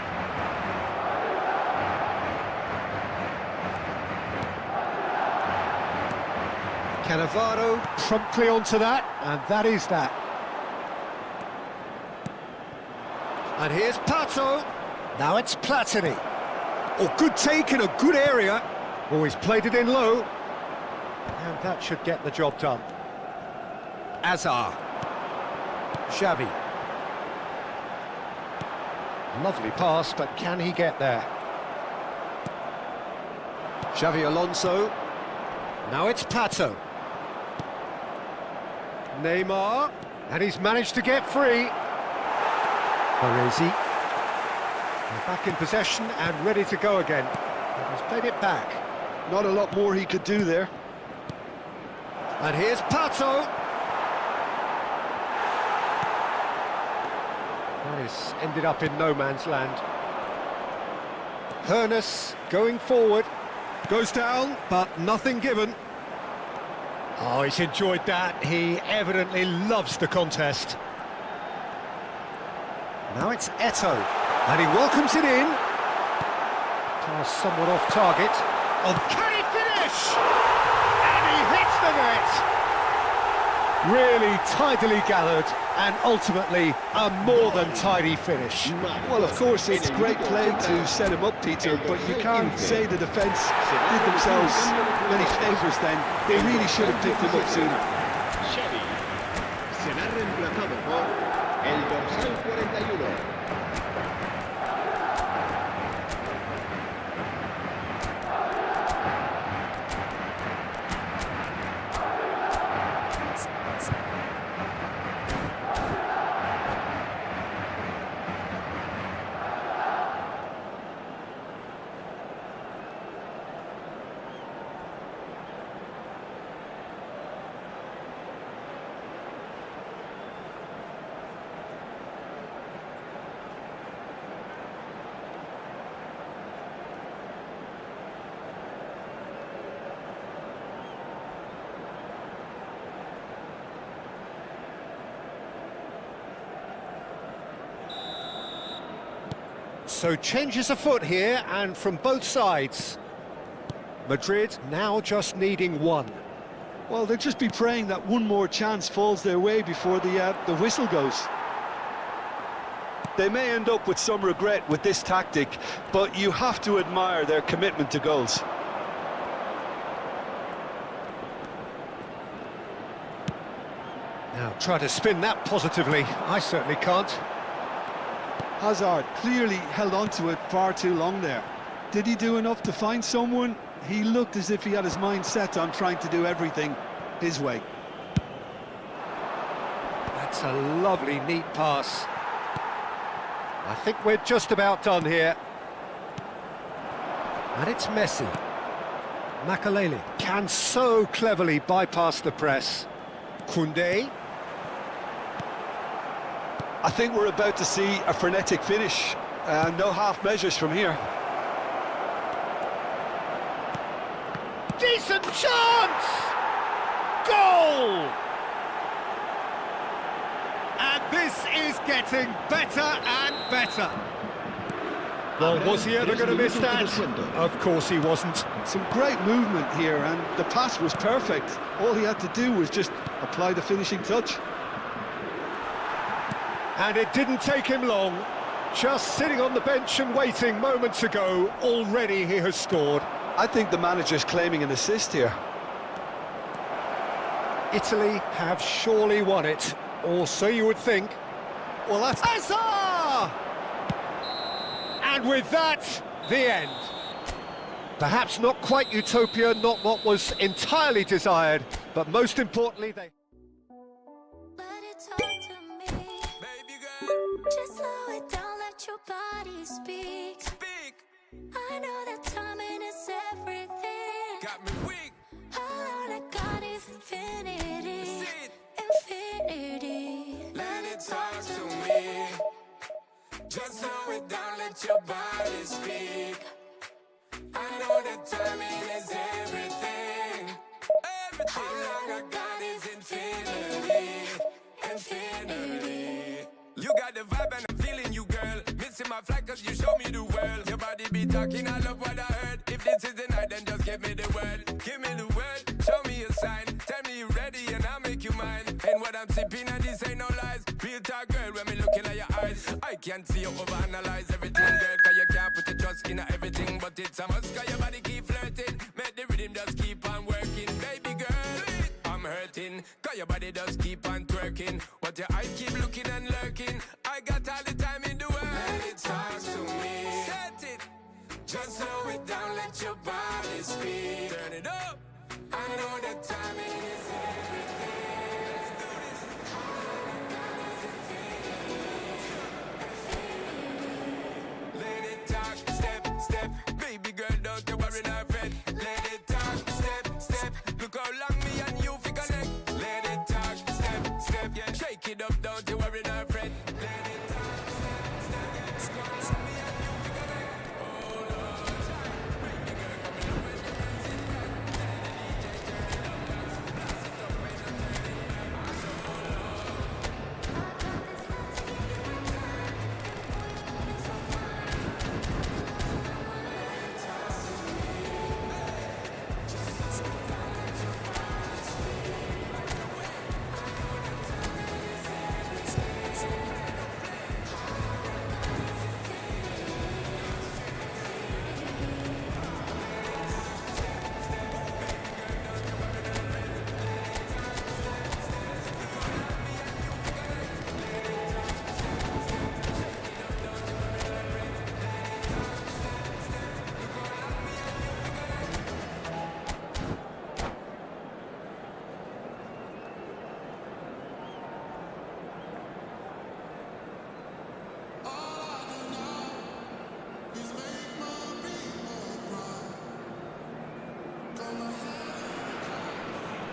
S1: Cannavaro promptly onto that, and that is that. And here's Pato. Now it's Platini. Oh, good take in a good area. Oh, he's played it in low. And that should get the job done. Azar. Xavi. Lovely pass, but can he get there? Xavi Alonso. Now it's Pato. Neymar. And he's managed to get free. Baresi. Back in possession and ready to go again. He's played it back.
S2: Not a lot more he could do there.
S1: And here's Pato. That is ended up in no man's land. Hernus going forward. Goes down, but nothing given. Oh, he's enjoyed that. He evidently loves the contest. Now it's Eto'o. And he welcomes it in. Pass somewhat off target. Oh, can he finish? And he hits the net. Really tidily gathered, and ultimately a more than tidy finish.
S2: Well, of course, it's great play to set him up, Peter, but you can't say the defence did themselves many favours then. They really should have picked him up sooner.
S5: Xavi será reemplazado por el dorsal 41.
S1: So changes afoot here, and from both sides. Madrid now just needing one.
S2: Well, they'll just be praying that one more chance falls their way before the whistle goes. They may end up with some regret with this tactic, but you have to admire their commitment to goals.
S1: Now try to spin that positively. I certainly can't.
S2: Hazard clearly held on to it far too long there. Did he do enough to find someone? He looked as if he had his mind set on trying to do everything his way.
S1: That's a lovely, neat pass. I think we're just about done here. And it's Messi. Makaleli can so cleverly bypass the press. Koundé.
S2: I think we're about to see a frenetic finish. No half measures from here.
S1: Decent chance! Goal! And this is getting better and better. Well, was he ever going to miss that? Of course he wasn't.
S2: Some great movement here, and the pass was perfect. All he had to do was just apply the finishing touch.
S1: And it didn't take him long. Just sitting on the bench and waiting moments ago, already he has scored.
S2: I think the manager's claiming an assist here.
S1: Italy have surely won it. Or so you would think. Well, that's... Hazard! And with that, the end. Perhaps not quite utopia, not what was entirely desired, but most importantly, they...
S6: Let it talk to me. Baby girl. Just slow it down, let your body speak. I know that timing is everything.
S7: Got me weak.
S6: All I got is infinity. Infinity.
S7: Let it talk to me. Just slow it down, let your body speak. I know that timing is everything. Everything. All I got is infinity. Infinity. You got the vibe and I'm feeling you, girl. Missing my flight cause you show me the world. Your body be talking, I love what I heard. If this is the night, then just give me the word. Give me the word, show me a sign. Tell me you ready and I'll make you mine. And what I'm sipping and this ain't no lies. Real talk, girl, when me looking at your eyes. I can't see you overanalyze everything, girl. Cause you can't put your trust in everything. But it's a must cause your body keep flirting. Make the rhythm just keep on working. Baby girl, I'm hurting. Cause your body just keep on twerking. What your eyes keep looking and lurking. I got all the time in the world. Let it talk to me. Set it. Just slow it down, let your body speak. Turn it up. I know that timing is everything. Let's do this. Let it talk, step, step. Baby girl, don't you worry, not fret. Let it talk, step, step. Look how long me and you fi connect. Let it talk, step, step. Yeah, shake it up, don't you worry, not fret. Let it talk, step, step. Yeah, look how long me and you fi connect. Oh Lord, baby girl, come in when you press it back. Let the DJ turn it up, blast it up, when I turn it back. So Lord.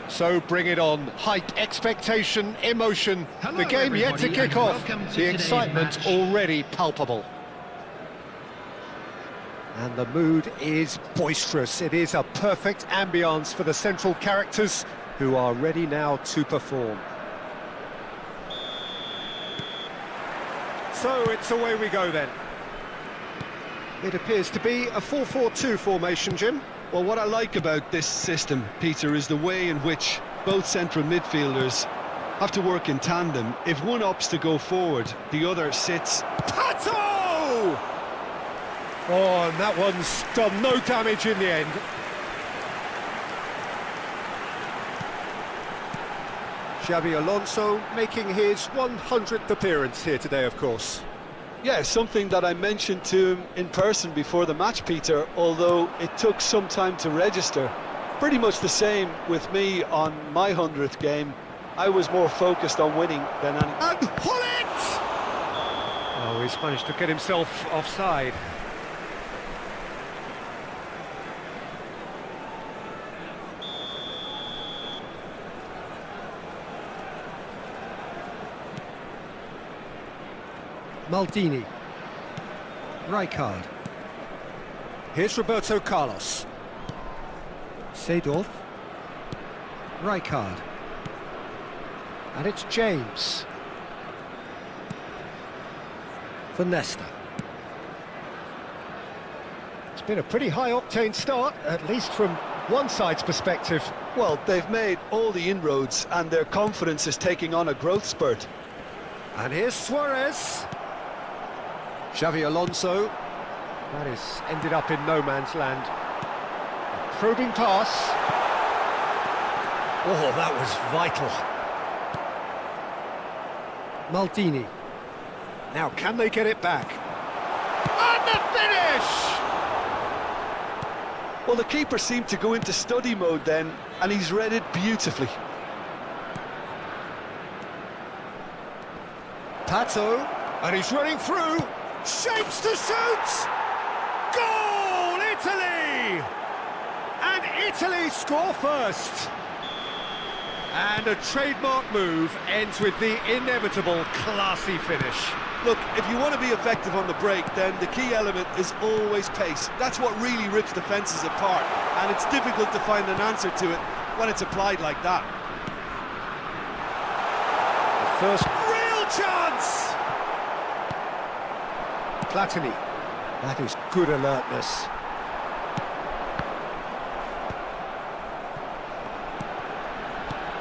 S1: So bring it on. Hype, expectation, emotion.
S4: Hello,
S1: The game yet to
S4: everybody,
S1: kick
S4: and
S1: off.
S4: welcome to
S1: The
S4: today's
S1: excitement
S4: match.
S1: already palpable. And the mood is boisterous. It is a perfect ambience for the central characters who are ready now to perform. So it's away we go then. It appears to be a 4-4-2 formation, Jim.
S2: Well, what I like about this system, Peter, is the way in which both central midfielders have to work in tandem. If one opts to go forward, the other sits.
S1: Pato! Oh, and that one's done no damage in the end. Xabi Alonso making his 100th appearance here today, of course.
S2: Yeah, something that I mentioned to him in person before the match, Peter, although it took some time to register. Pretty much the same with me on my 100th game. I was more focused on winning than anything.
S1: And pull it! Oh, he's managed to get himself offside. Maldini. Rijkaard. Here's Roberto Carlos. Seedorf. Rijkaard. And it's James. For Nesta. It's been a pretty high-octane start, at least from one side's perspective.
S2: Well, they've made all the inroads and their confidence is taking on a growth spurt.
S1: And here's Suarez. Xabi Alonso. That is ended up in no man's land. A probing pass. Oh, that was vital. Maldini. Now, can they get it back? And the finish!
S2: Well, the keeper seemed to go into study mode then, and he's read it beautifully.
S1: Pato, and he's running through, shapes to shoot! Goal, Italy! And Italy score first. And a trademark move ends with the inevitable classy finish.
S2: Look, if you want to be effective on the break, then the key element is always pace. That's what really rips defences apart, and it's difficult to find an answer to it when it's applied like that.
S1: The first real chance! Platini. That is good alertness.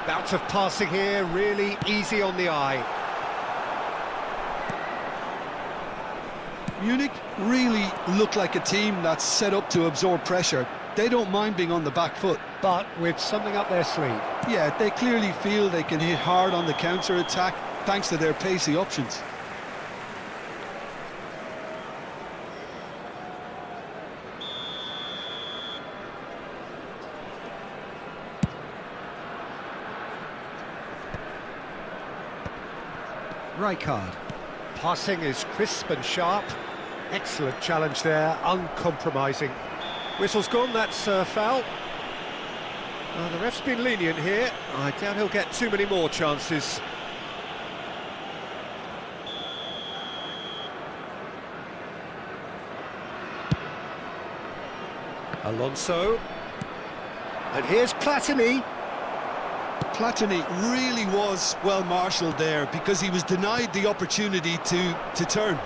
S1: Bout of passing here, really easy on the eye.
S2: Munich really look like a team that's set up to absorb pressure. They don't mind being on the back foot.
S1: But with something up their sleeve.
S2: Yeah, they clearly feel they can hit hard on the counter-attack thanks to their pacey options.
S1: Rijkaard. Passing is crisp and sharp. Excellent challenge there, uncompromising. Whistle's gone, that's a foul. The ref's been lenient here. I doubt he'll get too many more chances. Alonso. And here's Platini.
S2: Platini really was well marshalled there because he was denied the opportunity to turn.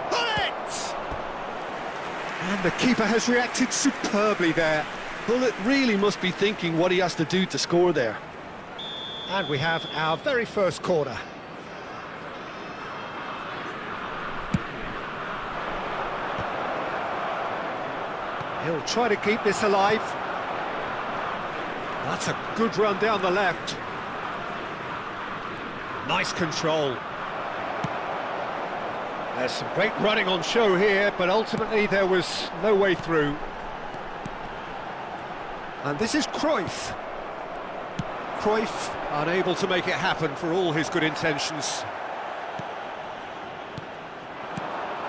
S1: Bullet! And the keeper has reacted superbly there.
S2: Bullet really must be thinking what he has to do to score there.
S1: And we have our very first corner. He'll try to keep this alive. That's a good run down the left. Nice control. There's some great running on show here, but ultimately there was no way through. And this is Cruyff. Cruyff unable to make it happen for all his good intentions.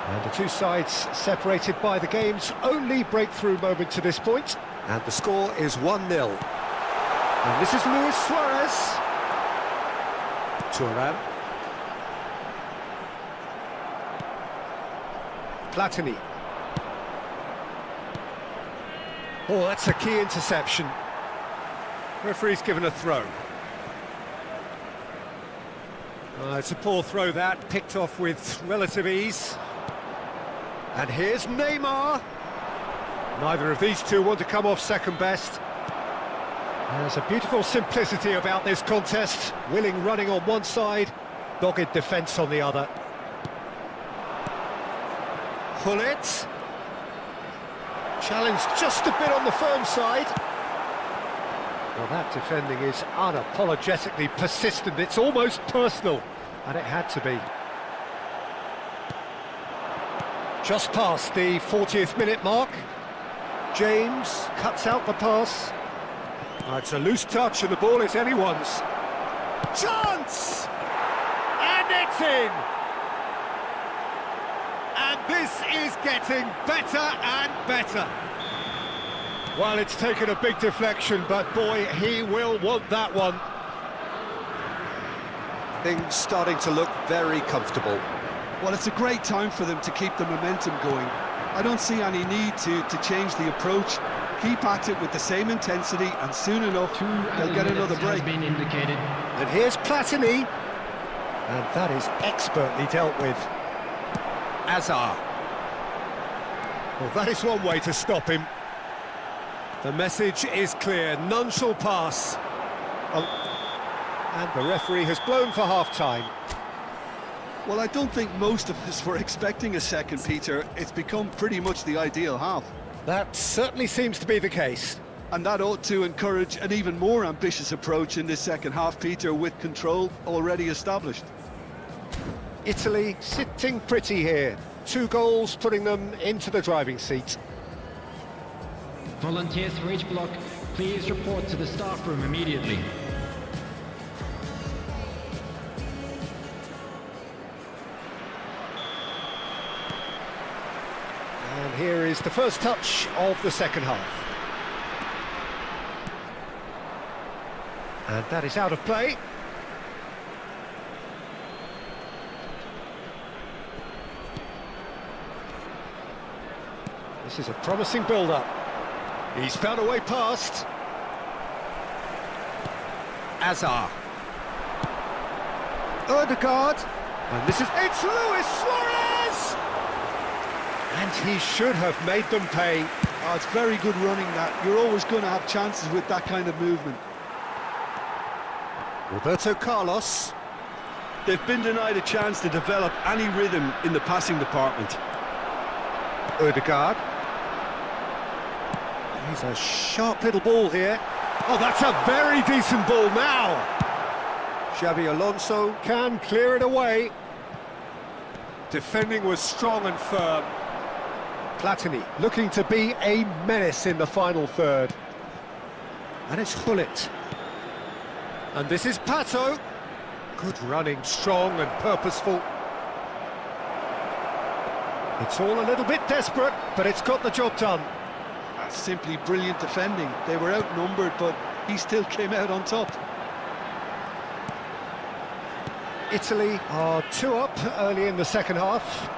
S1: And the two sides separated by the game's only breakthrough moment to this point. And the score is 1-0. And this is Luis Suarez. Thuram. Platini. Oh, that's a key interception. Referee's given a throw. It's a poor throw that, picked off with relative ease. And here's Neymar. Neither of these two want to come off second best. There's a beautiful simplicity about this contest. Willing running on one side, dogged defence on the other. Hullet. Challenged just a bit on the firm side. Well, that defending is unapologetically persistent. It's almost personal, and it had to be. Just past the 40th minute mark. James cuts out the pass. It's a loose touch and the ball is anyone's. Chance! And it's in! And this is getting better and better. Well, it's taken a big deflection, but boy, he will want that one. Things starting to look very comfortable.
S2: Well, it's a great time for them to keep the momentum going. I don't see any need to change the approach. Keep at it with the same intensity, and soon enough, they'll get another break.
S4: Has been indicated.
S1: And here's Platini. And that is expertly dealt with. Azar. Well, that is one way to stop him. The message is clear, none shall pass. And the referee has blown for half-time.
S2: Well, I don't think most of us were expecting a second, Peter. It's become pretty much the ideal half.
S1: That certainly seems to be the case.
S2: And that ought to encourage an even more ambitious approach in this second half, Peter, with control already established.
S1: Italy sitting pretty here. 2 goals putting them into the driving seat.
S4: Volunteers for each block, please report to the staff room immediately.
S1: And here is the first touch of the second half. And that is out of play. This is a promising build-up. He's found a way past. Azar. Ødegaard. And this is... It's Luis Suarez! And he should have made them pay.
S2: Oh, it's very good running, that. You're always going to have chances with that kind of movement.
S1: Roberto Carlos.
S2: They've been denied a chance to develop any rhythm in the passing department.
S1: Ødegaard. He's a sharp little ball here. Oh, that's a very decent ball now. Xabi Alonso can clear it away. Defending was strong and firm. Platini looking to be a menace in the final third. And it's Gullit. And this is Pato. Good running, strong and purposeful. It's all a little bit desperate, but it's got the job done.
S2: That's simply brilliant defending. They were outnumbered, but he still came out on top.
S1: Italy are 2 up early in the second half.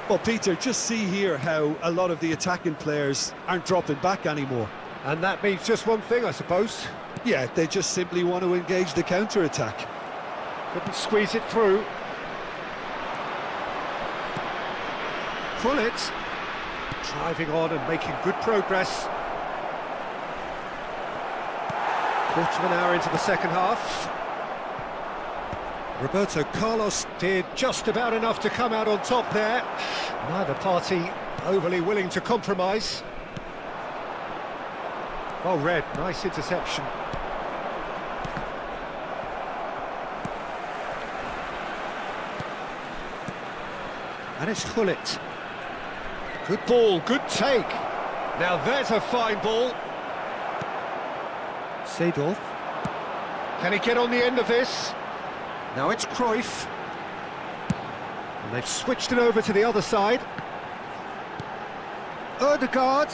S2: Well, Peter, just see here how a lot of the attacking players aren't dropping back anymore.
S1: And that means just one thing, I suppose.
S2: Yeah, they just simply want to engage the counter-attack.
S1: Couldn't squeeze it through. Gullit driving on and making good progress. Quarter of an hour into the second half. Roberto Carlos did just about enough to come out on top there. Neither party overly willing to compromise. Well read, nice interception. And it's Gullit. Good ball, good take. Now there's a fine ball. Seedorf. Can he get on the end of this? Now it's Cruyff. And they've switched it over to the other side. Ødegaard.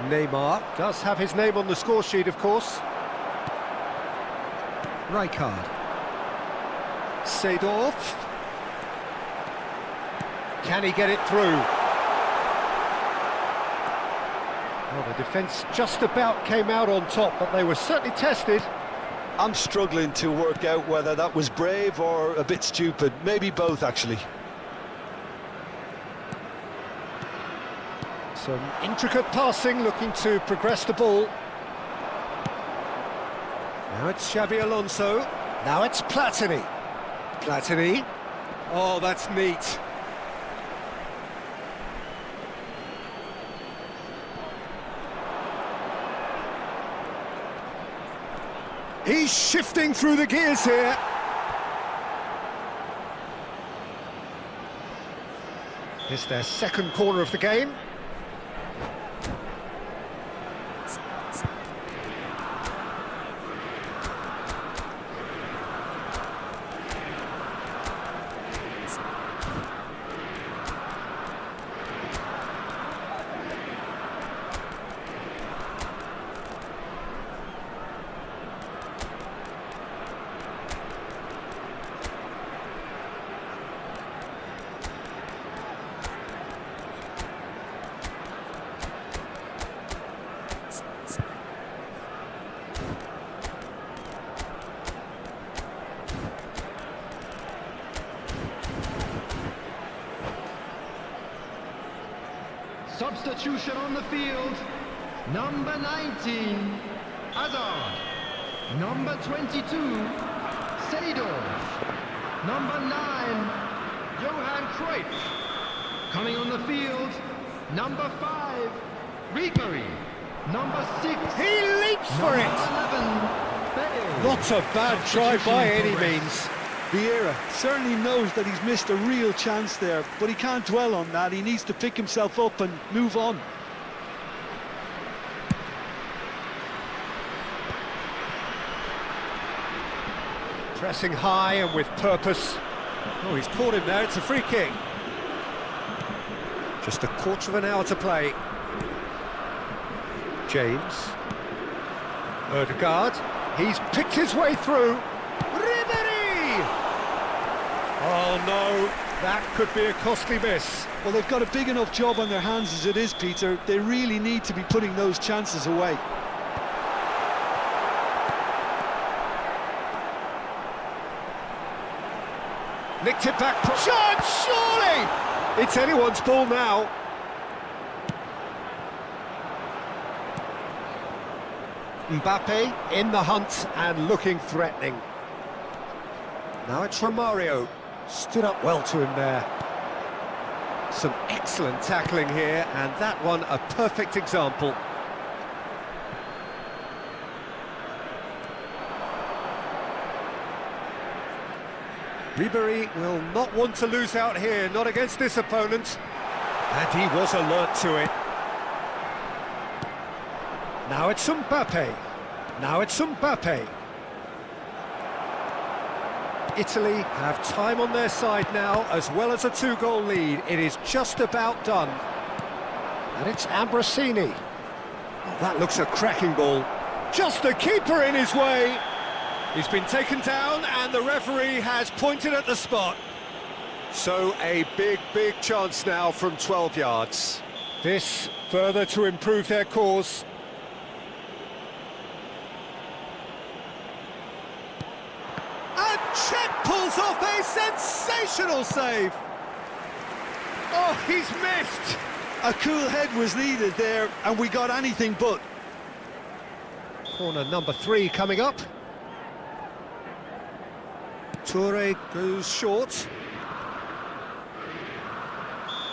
S1: Neymar does have his name on the score sheet, of course. Rijkaard. Seedorf. Can he get it through? Well, the defence just about came out on top, but they were certainly tested.
S2: I'm struggling to work out whether that was brave or a bit stupid. Maybe both, actually.
S1: Some intricate passing, looking to progress the ball. Now it's Xabi Alonso. Now it's Platini. Platini. Oh, that's neat. He's shifting through the gears here. It's their second corner of the game.
S4: Substitution on the field. Number 19, Hazard. Number 22, Seedorf. Number 9, Johan Cruyff. Coming on the field, number 5, Ribery. Number 6,
S1: He leaps for it!
S4: 11, Bale.
S1: Not a bad try by any
S4: Substitution
S1: means.
S2: Vieira certainly knows that he's missed a real chance there, but he can't dwell on that. He needs to pick himself up and move on.
S1: Pressing high and with purpose. Oh, he's caught him there, it's a free kick. Just a quarter of an hour to play. James. Ødegaard. He's picked his way through. Ribery! Oh no, that could be a costly miss.
S2: Well, they've got a big enough job on their hands as it is, Peter. They really need to be putting those chances away.
S1: Nicked it back. Shot, surely! It's anyone's ball now. Mbappe in the hunt and looking threatening. Now it's Romario. Stood up well to him there. Some excellent tackling here, and that one a perfect example. Ribery will not want to lose out here, not against this opponent. And he was alert to it. Now it's Mbappe. Now it's Mbappe. Italy have time on their side now, as well as a 2-goal lead. It is just about done. And it's Ambrosini. Oh, that looks a cracking ball. Just the keeper in his way. He's been taken down and the referee has pointed at the spot. So a big chance now from 12 yards. This further to improve their cause. And Czech pulls off a sensational save. Oh, he's missed.
S2: A cool head was needed there, and we got anything but.
S1: Corner number 3 coming up. Toure goes short.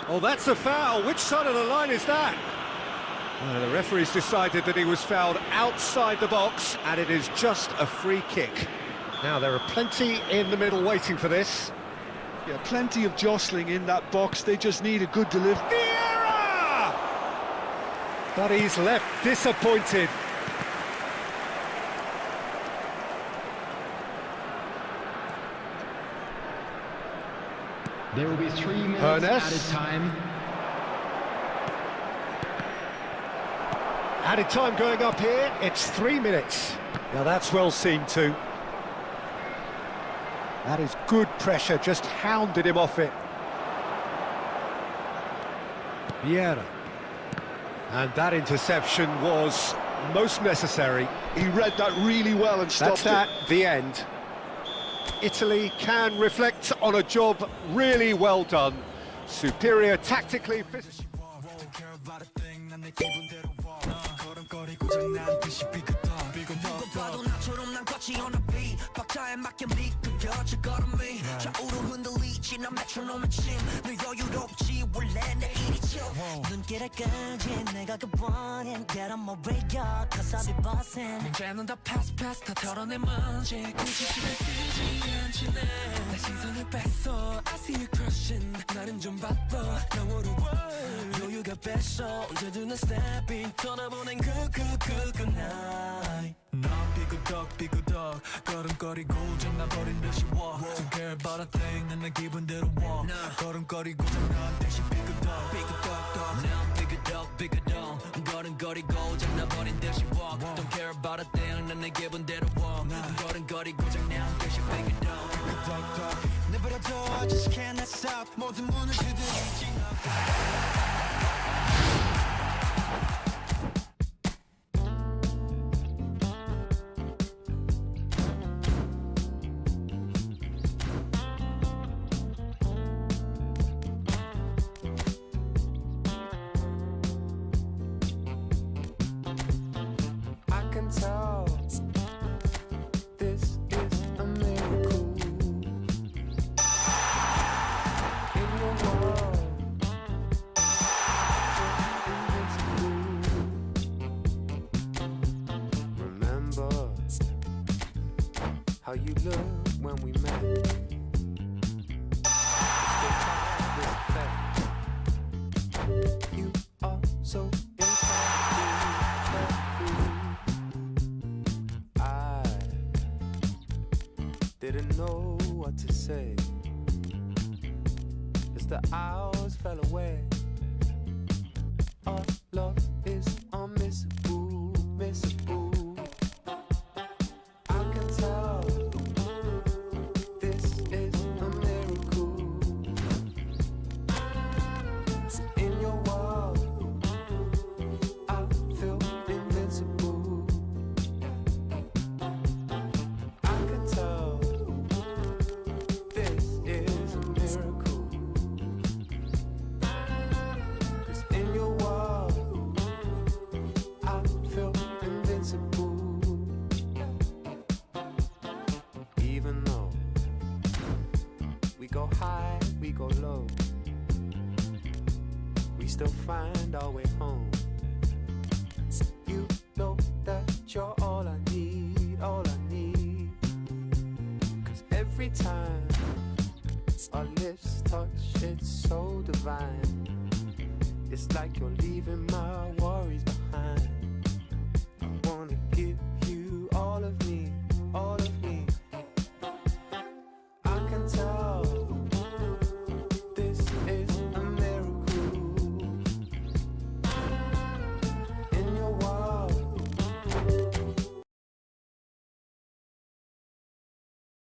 S1: Oh, that's a foul. Which side of the line is that? The referee's decided that he was fouled outside the box, and it is just a free kick. Now, there are plenty in the middle waiting for this.
S2: Yeah, plenty of jostling in that box. They just need a good delivery.
S1: Vieira! But he's left disappointed.
S4: There will be 3 minutes
S1: Ernest.
S4: added time.
S1: Added time going up here, it's 3 minutes. Now that's well seen too. That is good pressure, just hounded him off it. Vieira. And that interception was most necessary.
S2: He read that really well and stopped
S1: That's
S2: it.
S1: the end. Italy can reflect on a job really well done. Superior tactically, physically.
S7: 삐그덕 걸음거리고 장난버린 듯이 walk Don't care about a thing 난 내 기분대로 walk 걸음거리고 장난 듯이 삐그덕 난 삐그덕 걸음거리고 장난버린 듯이 walk Don't care about a thing 난 내 기분대로 walk 걸음거리고 장난 듯이 삐그덕 내버려둬 I just can't stop 모든 문을 두드리지
S8: how you looked when we met. Still proud this fact. You are so incredibly. I didn't know what to say as the hours fell away. Our love is unmissable, missable. I can tell this is a miracle. In your world, I feel invincible. I can tell this is a miracle. 'Cause in your world, I feel invincible. Even though we go high, we go low, we still find our way home. You know that you're all I need, all I need. 'Cause every time our lips touch, it's so divine. It's like you're leaving my worries behind.